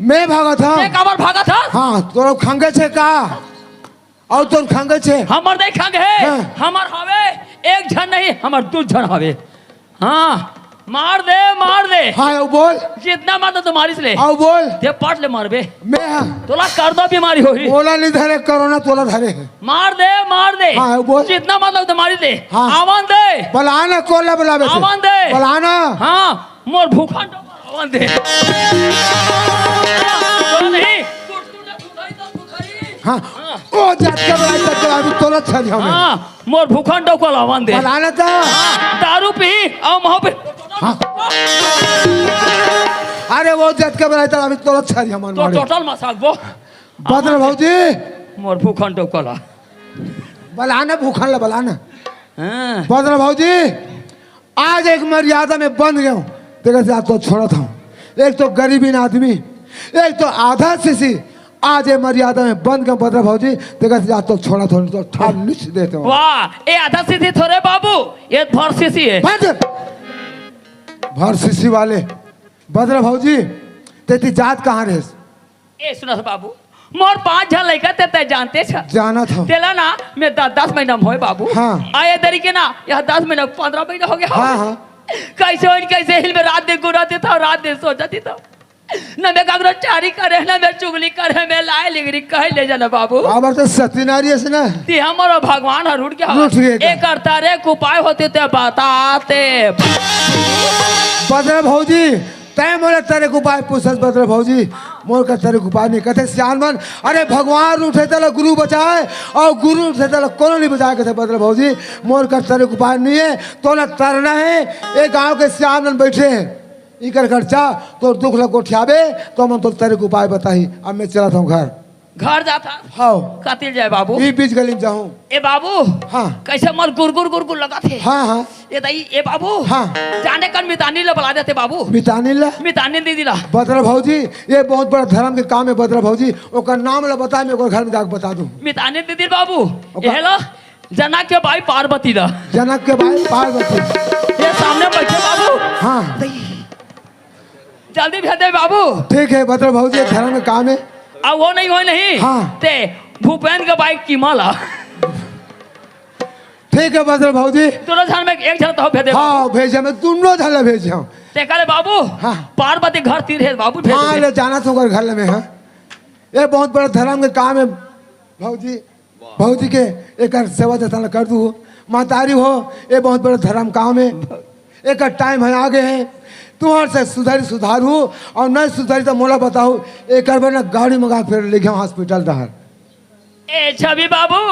S7: मैं भागत हूं।
S2: ते काबर भगत।
S7: हां तोर खंगे छे का और तोर खंगे छे।
S2: हमर नहीं खंगे है। हमर हवे एक जन नहीं, हमर 2 जन हवे। हां मार दे
S7: हाँ बोल
S2: जितना मार तुम्हारी से ले
S7: आओ बोल
S2: ते पाट ले मार बे
S7: मैं हाँ
S2: तोला कर दो बीमारी होगी
S7: बोला नहीं धरे कोरोना तोला धरे
S2: मार दे
S7: हाँ बोल
S2: जितना मतलब तुम्हारी दे
S7: हाँ
S2: आवान दे
S7: बलाना कोला बुलावे
S2: आवान दे
S7: बलाना
S2: हाँ मोर भूखा आवान दे नहीं
S7: हाँ ओ जात का बलाई तक अभी तोला छड़ी हमें
S2: हाँ मोर भूखा डोको आवान दे
S7: बलाना था
S2: दारू पी और मोह पे
S7: हाँ अरे वो जात का बलाई तक अभी तोला छड़ी हमें
S2: तो टोटल मसाल वो
S7: बदल भाऊजी
S2: मोर भूखा डोको ला
S7: बलाना भूखा ला बलाना
S2: हाँ
S7: बदल भाऊजी आज एक मर्यादा में बंद गया हूँ तेरे से तो छोड़ा था एक तो गरीबी आदमी एक तो आधा सीसी आज ये मर्यादा में बंद गया बदल भाऊजी तेरे से तो छोड़ा था तो ठाल लिच देते हो
S2: वाह ये आधा सीसी थोड़े बाबू ये भर सीसी है
S7: भर सीसी वाले बदल भाऊजी तेरी जात कहाँ रहे
S2: ए सुनस बाबू मोर 5 झन लइका ते जानते छ
S7: जाना था
S2: तेला ना मैं 10 महीना में होए बाबू
S7: हाँ।
S2: आए दरी के ना यह 10 महीना 15 महीना हो गया
S7: हाँ हाँ
S2: कैसे हो कैसे हिल में रात दिन गुनाती था रात दिन सोचती था न मैं कागरो चारी करे न मैं चुगली करे मैं लाए लिगरी कह ले जाना बाबू
S7: अब तो सती नारी है ना
S2: ती हमारो भगवान हरुड़ के
S7: रूठ गए का।
S2: एक करता रे उपाय होते ते बताते
S7: बदरे भौजी तय मोरे तेरे को उपाय पूछत बदरे भौजी मोर का तेरे को उपाय नहीं कहते सियान मन अरे भगवान उठे तला गुरु बचाए और गुरु उठे तला कोनो नहीं बचाए कहते बदरे भौजी मोर का तेरे को उपाय नहीं है तो ना तरना है एक गांव के सियान मन बैठे हैं इकर खर्चा तो दुख लग उठावे तो मैं तो तेरे को उपाय बताई अब मैं चला था
S2: घर जाता
S7: हाँ
S2: कातिल जाए बाबू
S7: ई बीच गली में जाऊँ
S2: ए बाबू
S7: हाँ
S2: कैसे मर गुर लगा थे
S7: हाँ हाँ
S2: ये दाई ए बाबू
S7: हाँ
S2: जाने कन मितानी ले बुला देते बाबू
S7: मितानी ला
S2: मितानी दीदी ला
S7: बदरा भौजी ये बहुत बड़ा धर्म के काम है बदरा भौजी ओकर नाम ला बता मैं ओकर घर में जाके बता दूं
S2: मितानी दीदी बाबू ये हेलो जनक के भाई पार्वती दा
S7: जनक के भाई पार्वती
S2: ये सामने बैठे बाबू
S7: हाँ
S2: जल्दी भेज दे बाबू
S7: ठीक है बदरा भौजी धर्म में काम है
S2: अब वो नहीं हो नहीं
S7: हाँ।
S2: ते भूपेंद्र के बाइक की माला
S7: ठीक है बदरा भौजी
S2: दोनों झन में एक झन तो भेज दे
S7: हाँ भेजे मैं दोनों झल भेजे हूँ
S2: ते करे बाबू
S7: हाँ।
S2: पार्वती घर तीर है बाबू भेज
S7: हाँ
S2: दे
S7: ले जाना तो ओकर घर में है ये बहुत बड़ा धर्म के काम है भौजी भौजी के एक सेवा जतना कर दू महतारी हो ये बहुत बड़ा धर्म काम है एक टाइम है आगे है तुम्हार से सुधारू और नहीं सुधारी तो मोला बताओ एक बार ना गाड़ी मंगा फिर ले गया हॉस्पिटल दहर
S2: ए छवि बाबू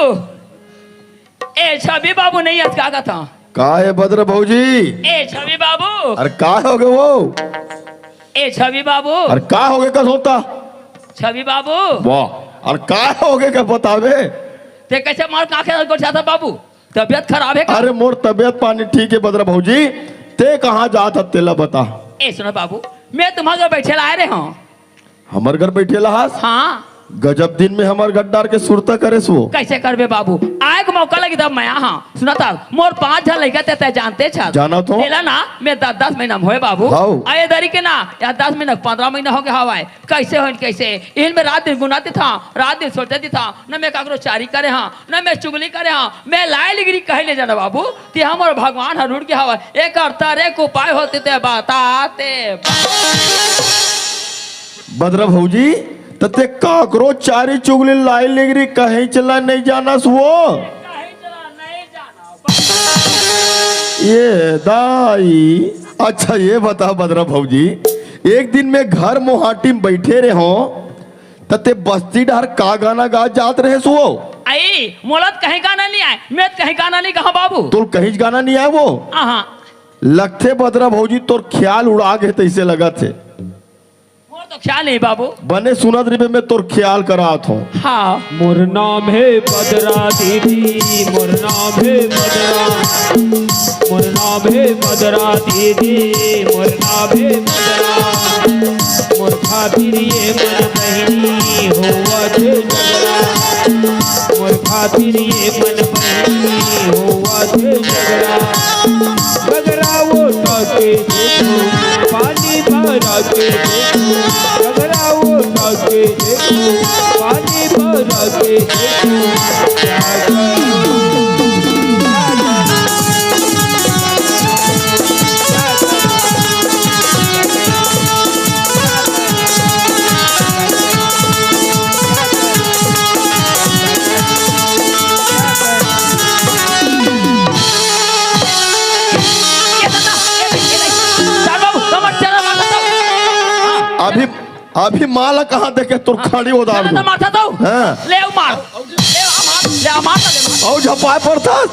S2: ए छवि बाबू नहीं अटका था
S4: का है बद्र भौजी
S2: ए छवि बाबू
S4: अरे का हो गए वो
S2: ए छवि बाबू
S4: अरे का हो गए कस होता
S2: छवि बाबू
S4: वाह अरे का हो गए क्या बतावे
S2: ते कैसे मार काखे को जाता बाबू तबियत खराब है का?
S4: अरे मोर तबियत पानी ठीक है बद्र भौजी ते कहाँ जात तेला बता
S2: ए सुनो बाबू मैं तुम्हारे घर बैठे आए रहे हूँ
S4: हमार घर बैठे लहास
S2: हाँ
S4: गजब दिन में हमार गद्दार के सुरता करे सो
S2: कैसे करबे बाबू आए को मौका लगी तब मैं यहाँ सुना था मोर 5 झन लड़का ते जानते छ
S4: जाना तो
S2: तेला ना मैं 10 महीना में होए बाबू
S4: हाउ।
S2: आए दरी के ना या 10 महीना 15 महीना हो गया हवाए कैसे हो कैसे इन में रात दिन गुनाते था रात दिन सोचती था न मैं काकरो चारी करे हाँ न मैं चुगली करे हाँ मैं लाए लिगरी कहे ले जाना बाबू ते हमर भगवान हरुड़ के हवा एक अवतारे को उपाय होते ते बताते
S4: बद्र भौजी तते काकरो चारी चुगली लाई लेगरी कहीं चला नहीं जाना वो ये दाई अच्छा ये बता बद्र भौजी एक दिन में घर मोहाटी में बैठे रहे हो तते बस्ती डर का गाना गा जात रहे सो
S2: आई मोलत कहीं गाना नहीं आए मैं कहीं गाना नहीं कहा बाबू
S4: तो कहीं गाना नहीं आया वो
S2: हाँ
S4: लगते बद्र भौजी तोर ख्याल उड़ा गए तैसे लगा थे
S2: मोर तो ख्याल नहीं बाबू
S4: बने सुनत रिबे में तोर ख्याल करात हो
S2: हाँ
S5: मोर नाम है बदरा दीदी मोर नाम है बदरा मोर नाम है बदरा दीदी मोर नाम है बदरा मोर खातिर ये मन बहिनी होवा थे झगड़ा मोर खातिर ये मन बहिनी होवा थे झगड़ा बगरा वो टाके देखो पानी भरा के देखो बगरा वो टाके देखो पानी भरा के देखो क्या करूं
S4: अभी अभी माला कहाँ देखे तोर खाड़ी उधार दो
S2: मारता तो
S4: हाँ।
S2: ले मार ले मार
S4: और झपाए पड़ता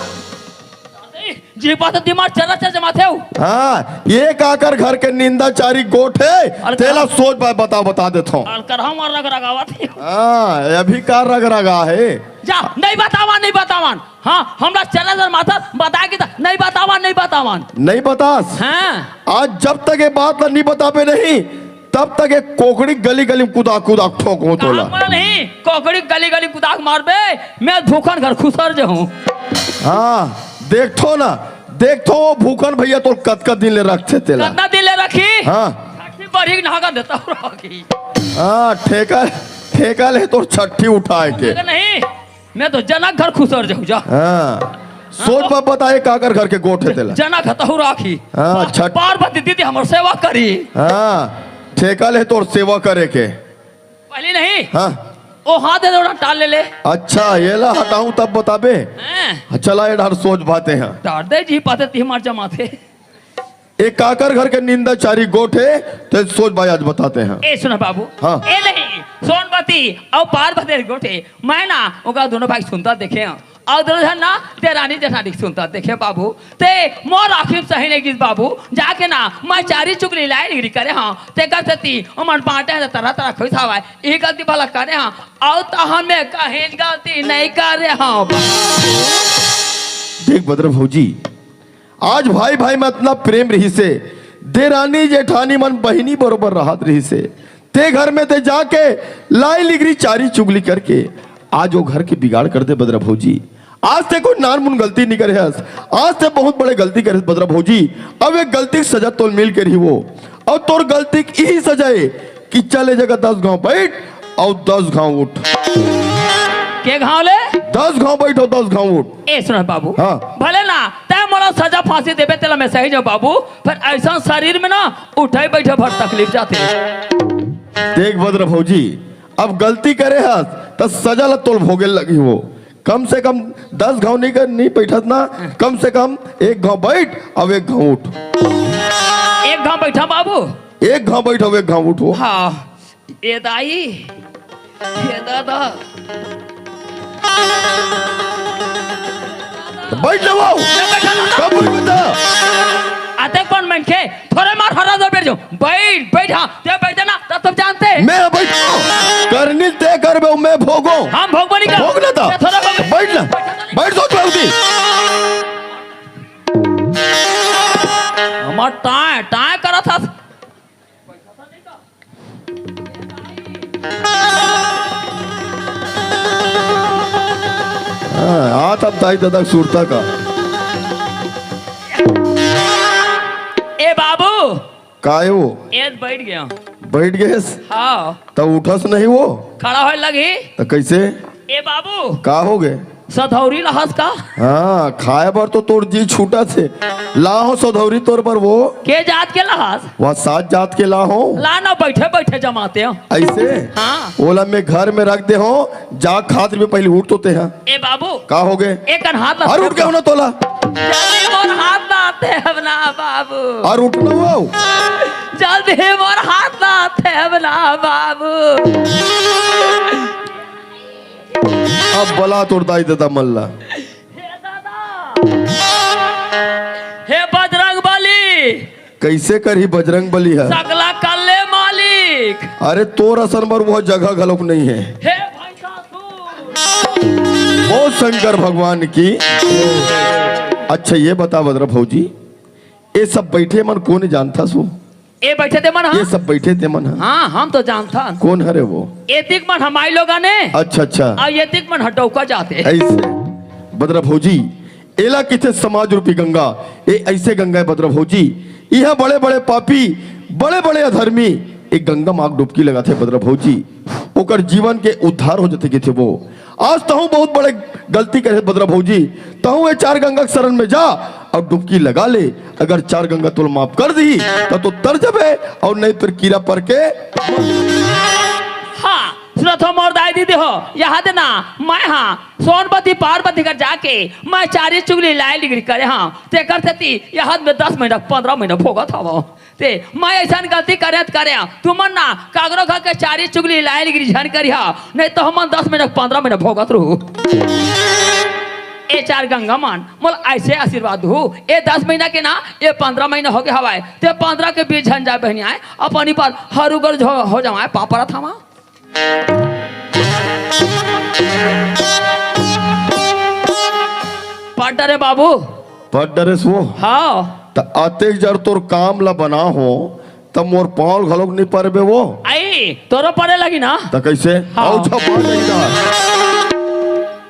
S2: जी पास दिमाग चला चल जमाते हो
S4: हाँ ये काकर घर के निंदाचारी गोठ है तेला सोच बता देता हूँ
S2: और करहा मारना रगावा थे
S4: हाँ अभी कार रग रगा है
S2: जा नहीं बतावान हाँ हमरा चला जर माथा बता के नहीं बतावान
S4: नहीं बतास
S2: हाँ
S4: आज जब तक ये बात नहीं बताबे नहीं तब तक एक कोकड़ी गली गली कुदा ठोक हो तोला
S2: नहीं कोकड़ी गली कुदाक मार बे मैं भूखन घर खुसर जो हूँ
S4: हाँ देखो ना देखो वो भूखन भैया तो कत दिन ले रखते तेला
S2: कितना दिन ले रखी
S4: हाँ
S2: बड़ी नागा देता हूँ
S4: हाँ ठेका ठेका ले तो छठी उठाए के।
S6: अगर नहीं मैं तो जनक घर खुसर जाऊँ जा।
S4: हाँ सोच बाप बताए काकर घर के गोठे तेला।
S6: जनक हतहु राखी।
S4: हाँ, छठ-
S6: पार्वती दीदी हमर सेवा करी।
S4: हाँ ठेका ले तो सेवा करे के।
S6: पहले नहीं
S4: हाँ
S6: ओ हाथ दे दो टाल ले ले।
S4: अच्छा ये ला हटाऊं तब बताबे।
S6: हैं?
S4: चला ये डर सोच बातें हैं।
S6: डार दे जी पाते ती हमार जमा थे।
S4: एक काकर घर के निंदा चारी गोठे तो सोच भाई आज बताते हैं।
S6: ए सुना बाबू।
S4: हाँ।
S6: ए नहीं सोनपति और पार्वती गोटे मैं ना ओका दोनों भाई सुनता देखे हैं। और दोनों जन ना ते रानी जेठानी सुनता देखे बाबू ते मोर आखिर सही नहीं किस बाबू जाके ना मैं चारी चुगली लाई डिग्री करे हाँ ते कर सकती उमर बांटे हैं तरह तरह खुश हवा ये गलती भला करे हाँ और तो हमें कहीं गलती नहीं करे हाँ।
S4: देख भद्र भौजी आज भाई भाई में इतना प्रेम रही से दे रानी जेठानी मन बहिनी बरोबर राहत रही से ते घर में ते जाके लाई लिगरी चारी चुगली करके आज वो घर के बिगाड़ कर दे बद्रा भौजी। आज ते कोई नान मुन गलती नहीं करे आज ते बहुत बड़े गलती करे बद्रा भौजी। अब एक गलती की सजा तोल मिल कर ही वो और तोर गलती की ही सजाए कि चले जगह 10 गांव बैठ और 10 गांव उठ।
S6: के घाव ले
S4: 10 गांव बैठ और 10 गांव उठ।
S6: ए सुना बाबू
S4: हाँ।
S6: भले ना तय मोला सजा फांसी देवे तेला मैं सही जाऊँ बाबू पर ऐसा शरीर में ना उठे बैठे भर तकलीफ जाते।
S4: देख भद्र भौजी अब गलती करे हस तो सजा ला तोल भोगे लगी वो कम से कम 10 गांव नहीं बैठत ना कम से कम 1 गांव बैठ अब 1 गांव उठ।
S6: एक घाव बैठा बाबू
S4: 1 गांव बैठ अब 1 गांव उठो।
S6: हाँ ये दाई ये दादा
S4: बैठ जाओ कब बता
S6: आते कौन मन के थोड़े मार हरा दो बैठ जाओ बैठ बैठ हाँ ते बैठे ना तब तुम जानते हैं।
S4: मैं बैठो करनी तय कर बे मैं भोगो
S6: हम भोग बनी क्या
S4: भोगना था बैठ ना बैठ सोच भौजी।
S6: हमार टाय टाय करा था
S4: हाँ तब दाई दादा सुरता का
S6: ए बाबू
S4: काहे वो
S6: ए बैठ गया
S4: बैठ गए
S6: हाँ
S4: तब उठस नहीं वो
S6: खड़ा होए लगी
S4: तो कैसे
S6: ए बाबू
S4: का हो गए।
S6: सधौरी लहस का
S4: हाँ खाए पर तो तोर जी छूटा थे लाहो सधौरी तोर पर वो
S6: के जात के लहस
S4: वह 7 जात के लाहो
S6: ला ना बैठे बैठे जमाते हो
S4: ऐसे
S6: हाँ।
S4: ओला में घर में रख दे हो जा खातिर में पहले उठ तो हैं
S6: ए बाबू
S4: का हो गए
S6: एक हाथ
S4: और उठ गए ना तोला
S6: जल्दी मोर हाथ ना आते हैं ना बाबू
S4: और उठना वो
S6: जल्दी मोर हाथ ना आते हैं ना बाबू।
S4: अब बला तोड़ दाई दादा मल्ला
S6: हे दादा हे बजरंग बली
S4: कैसे करी बजरंग बली है।
S6: सकला कल्ले मालिक
S4: अरे तोर असन पर वो जगह गलोक नहीं है
S6: हे भैंसासुर
S4: वो शंकर भगवान की। अच्छा ये बता बद्र भौजी ये सब बैठे मन कौन जानता सो
S6: ए बैठे थे मन
S4: ये
S6: हाँ
S4: सब बैठे थे मन
S6: हाँ हम तो जानता
S4: कौन हरे वो।
S6: एतिक मन हमारे लोग ने
S4: अच्छा अच्छा
S6: और एतिक मन हटौका जाते
S4: ऐसे बद्र भौजी एला किथे समाज रूपी गंगा ए ऐसे गंगा है बद्र भौजी यह बड़े बड़े पापी बड़े बड़े अधर्मी एक गंगा माग डुबकी लगा थे बद्र भौजी ओकर जीवन के उद्धार हो जाते थे वो। आज तहु बहुत बड़े गलती करे बद्र भौजी तहु ये 4 गंगा के शरण में जा और डुबकी लगा ले अगर 4 गंगा तुल माफ कर दी तो तर जबे और नहीं फिर कीड़ा पर के।
S6: हाँ सुनो तो मोर दाई दीदी हो यहाँ दे ना मैं हाँ सोनपति पार्वती घर जाके मैं 4 चुगली लाई डिग्री करे हाँ ते करते थी यहाँ में 10 महीना 15 महीना भोगा था वो ते मैं ऐसा गलती करे तुमन ना कागरो खा के 4 चुगली लाई डिग्री झन करिया नहीं तो हम 10 महीना 15 महीना भोगत रहू। ए 4 गंगा मान मोल ऐसे आशीर्वाद हो ए 10 महीना के ना ये 15 महीना हो गए हवाए ते 15 के बीच झन जा बहनी आए अपनी पर हर उगर हो जाए पापड़ा थामा। पढ़ डरे बाबू
S4: पढ़ डरे सो
S6: हाँ
S4: तो अतेक जर तोर काम ला बना हो तब मोर पाँव घलोक नहीं परबे वो
S6: आई तोरो पड़े लगी ना
S4: तो कैसे
S6: हाँ।
S4: आओ छपा जाएगा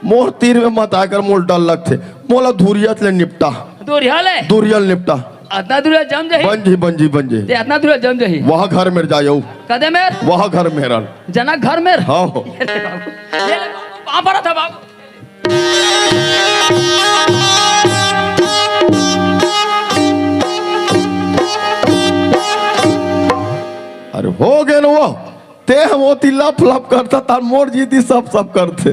S4: मोर तीर में मत आकर मोल डल लगते मोला धुरियत ले निपटा
S6: दूरिया ले
S4: दुरियल निपटा
S2: अतना दूर जम जही
S4: बन जी
S2: ते अतना दूर जम जही
S4: वहाँ घर में जाओ,
S2: कदे मेर
S4: वहाँ घर मेरा।
S2: जनक घर मेर
S4: हाँ
S2: ये ले बाबू कहाँ पर था बाबू?
S4: अरे हो गए ना वो ते हम वो तिल्ला फ्लप करता तार मोर जीती सब करते।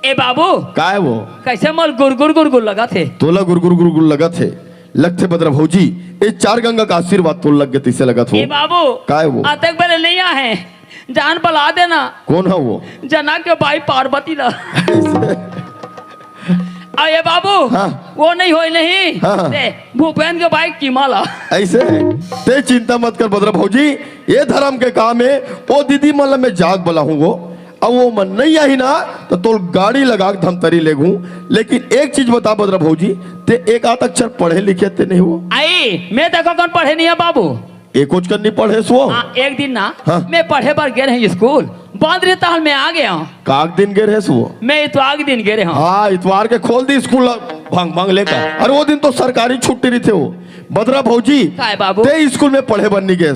S2: ए बाबू
S4: का है वो
S2: कैसे मल गुरगुर लगा थे?
S4: तोला गुरगुर लगा थे लगते बदरा भौजी ये 4 गंगा का आशीर्वाद तो लग गए तीसरे लगा थो।
S2: ए बाबू
S4: का है वो
S2: अतक पहले नहीं आए जान बला देना।
S4: कौन है वो?
S2: जना के भाई पार्वती ला अरे बाबू
S4: हाँ।
S2: वो नहीं हो नहीं
S4: हाँ।
S2: दे भूपेन के भाई की माला
S4: ऐसे ते चिंता मत कर बदरा भौजी ये धर्म के काम है। वो दीदी मतलब मैं जाग बला हूँ वो अब वो मन नहीं आई ना तो गाड़ी लगा के धमतरी ले गूं। लेकिन एक चीज बता बदरा भौजी ते एक आध अक्षर पढ़े लिखे ते नहीं हो?
S2: आई मैं देखो कौन पढ़े नहीं है बाबू
S4: एक कुछ करनी पढ़े सो
S2: एक दिन ना
S4: हाँ।
S2: मैं पढ़े पर गए रहे स्कूल बंद रहता हूँ मैं आ गया हूँ।
S4: काग दिन गए रहे सो
S2: मैं इतवार के दिन गए रहे हूँ।
S4: हाँ इतवार के खोल दी स्कूल भांग भांग लेकर। अरे वो दिन तो सरकारी छुट्टी नहीं थे वो बदरा भौजी
S2: का है बाबू?
S4: ते स्कूल में पढ़े बननी गए।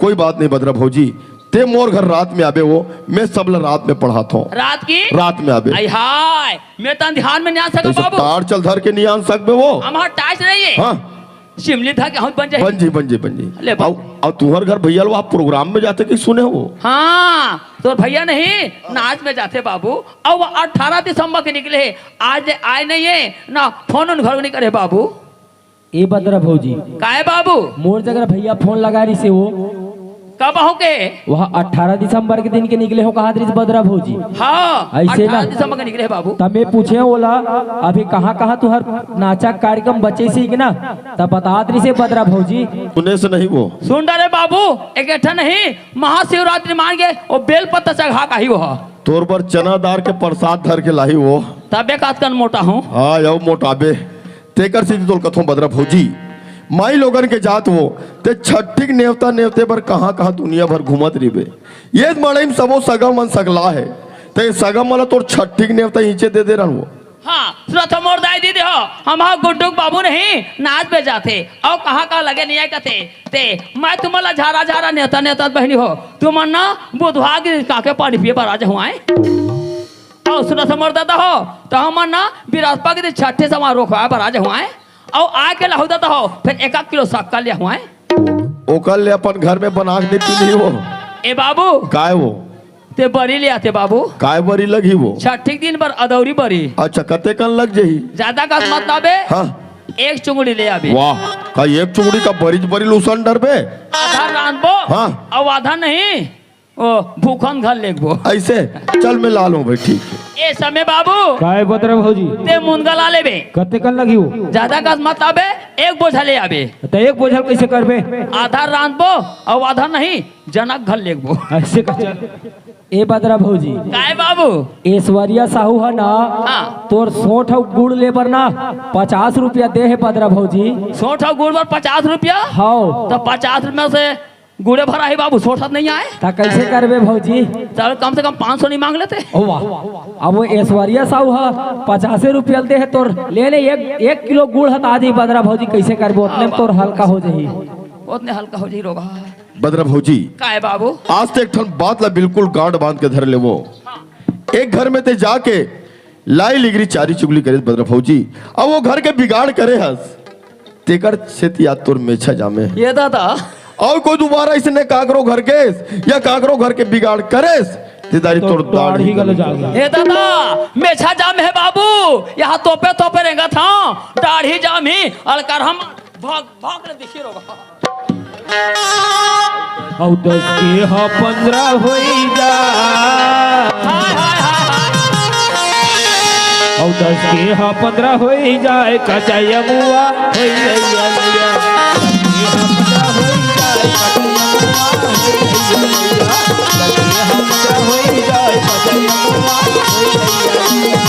S4: कोई बात नहीं बदरा भौजी ते मोर घर रात में आबे वो मैं सबला रात में पढ़ाता हूँ। रात में आबे
S2: आई हाय मैं तो ध्यान में नहीं आ सका बाबू।
S4: तार चल धर के नहीं आन सकबे वो
S2: हमारा टाइस नहीं है
S4: हाँ
S2: शिमली था कि हम बन जाए
S4: बन जी
S2: ले बाबू।
S4: और तुम्हारे घर भैया लोग आप प्रोग्राम में जाते कि सुने हो?
S2: हाँ तो भैया नहीं नाच में जाते बाबू और वो 18 दिसंबर के निकले है आज आए नहीं है ना फोन उन घर नहीं करे बाबू।
S5: ए बदरा भौजी
S2: का है बाबू?
S5: मोर जगह भैया फोन लगा रही से वो
S2: कब हो के?
S5: वहाँ 18 दिसंबर के दिन के निकले हो कहा दृश्य बदरा भौजी।
S2: हाँ
S5: ऐसे ना
S2: 18 दिसंबर के निकले है बाबू।
S5: तब मैं पूछे बोला अभी कहाँ तुहर नाचा कार्यक्रम बचे सी कि ना तब बता रही से बदरा भौजी।
S4: सुने से नहीं वो
S2: सुन डरे बाबू एक नहीं महाशिवरात्रि मान गए वो बेल पत्ता चढ़ा का ही वो
S4: तोर पर चना दार के प्रसाद धर के लाई वो
S2: तबे का मोटा हूँ।
S4: हाँ यो मोटाबे तेकर सीधी तोल कथों बदरा भौजी माई लोगन के जात वो ते छठी नेवते पर कहाँ दुनिया भर घूमत रही बे। ये मड़ई में सबो सगम मन सगला है ते सगम वाला तोर छठी नेवता नीचे दे रहा वो।
S2: हाँ सुरथ मोर दाई दीदी हो हम गुड्डुक बाबू नहीं नाच पे जाते और कहाँ लगे नहीं कहते ते मैं तुम्हारा झारा नेता बहनी हो तुम ना बुधवार के काके पानी पिए पर आज हुआ और सुरथ मोर दादा हो तो हम ना बिरासपा के छठे समारोह हुआ पर आज हुआ और आके लहू देता हो फिर 1 किलो शक्कर लिया हुआ
S4: ओकर ले अपन घर में बना के पी वो।
S2: ए बाबू
S4: काय वो
S2: ते बरी ले आते बाबू
S4: काय बरी लगी वो
S2: छठी दिन पर अदौरी बरी।
S4: अच्छा कते कन लग जही
S2: ज्यादा का मतलब है
S4: हाँ
S2: 1 चुंगड़ी ले आबे।
S4: वाह का एक चुंगड़ी का बरी लूसन डर बे
S2: आधा रांधबो
S4: हाँ
S2: और आधा नहीं ओ भूखन घर लेगबो
S4: ऐसे चल मैं ला लूं भाई ठीक है।
S2: ए समय बाबू
S5: काय बदरा भौजी
S2: ते मुनगा ला लेबे
S5: कते कन लगी हो?
S2: ज्यादा का मतलब है 1 बोझा ले आबे
S5: तो एक बोझल कैसे करबे?
S2: आधा रांधबो और आधा नहीं जनक घर लेगबो।
S5: ऐसे कर चल। ए बदरा भौजी
S2: काय बाबू?
S5: ऐश्वर्या साहू है ना
S2: हाँ।
S5: तोर 100 गुड़ ले पर ना 50 रुपया दे है बदरा भौजी।
S2: 100 गुड़ पर 50 रुपया
S5: हाँ
S2: तो 50 रुपया से गुड़े भरा है बाबू 100 नहीं आए
S5: ता कैसे करबे भौजी?
S2: चल कम से कम 500 नहीं मांग लेते।
S5: ओ वाह अब वो ऐश्वर्या साहू है 50 रुपया दे है तोर ले एक किलो गुड़ है आधी बदरा भौजी कैसे करबे? उतने में तोर हल्का हो जाही।
S2: उतने हल्का हो जाई रोगा।
S4: बदरा भौजी
S2: काय बाबू?
S4: आज तो एक ठन बात ला बिल्कुल गांड बांध के धर ले वो। एक घर में ते जाके लाई लिगरी चारी चुगली करे बदरा भौजी अब वो घर के बिगाड़ करे हस तेकर से तिया तोर मेछा जामे
S2: ये दादा
S4: और कोई दोबारा इसने काकरो घर के या काकरो घर के बिगाड़ करेस तेदारी तोर दाढ़ ही गल
S5: जा गया।
S2: ए दादा मेछा जाम है बाबू यहाँ तोपे रहेगा था दाढ़ी जाम ही अलकर हम भाग ले दिखी रोगा।
S5: औ 10 के ह 15 होई जा
S2: हाय हाय हाय हाय
S5: औ 10 के ह 15 होई जाए कचाया मुआ होई या या 10 के ह 15 होई जाए कचाया मुआ होई जाए कचाया मुआ होई या
S4: या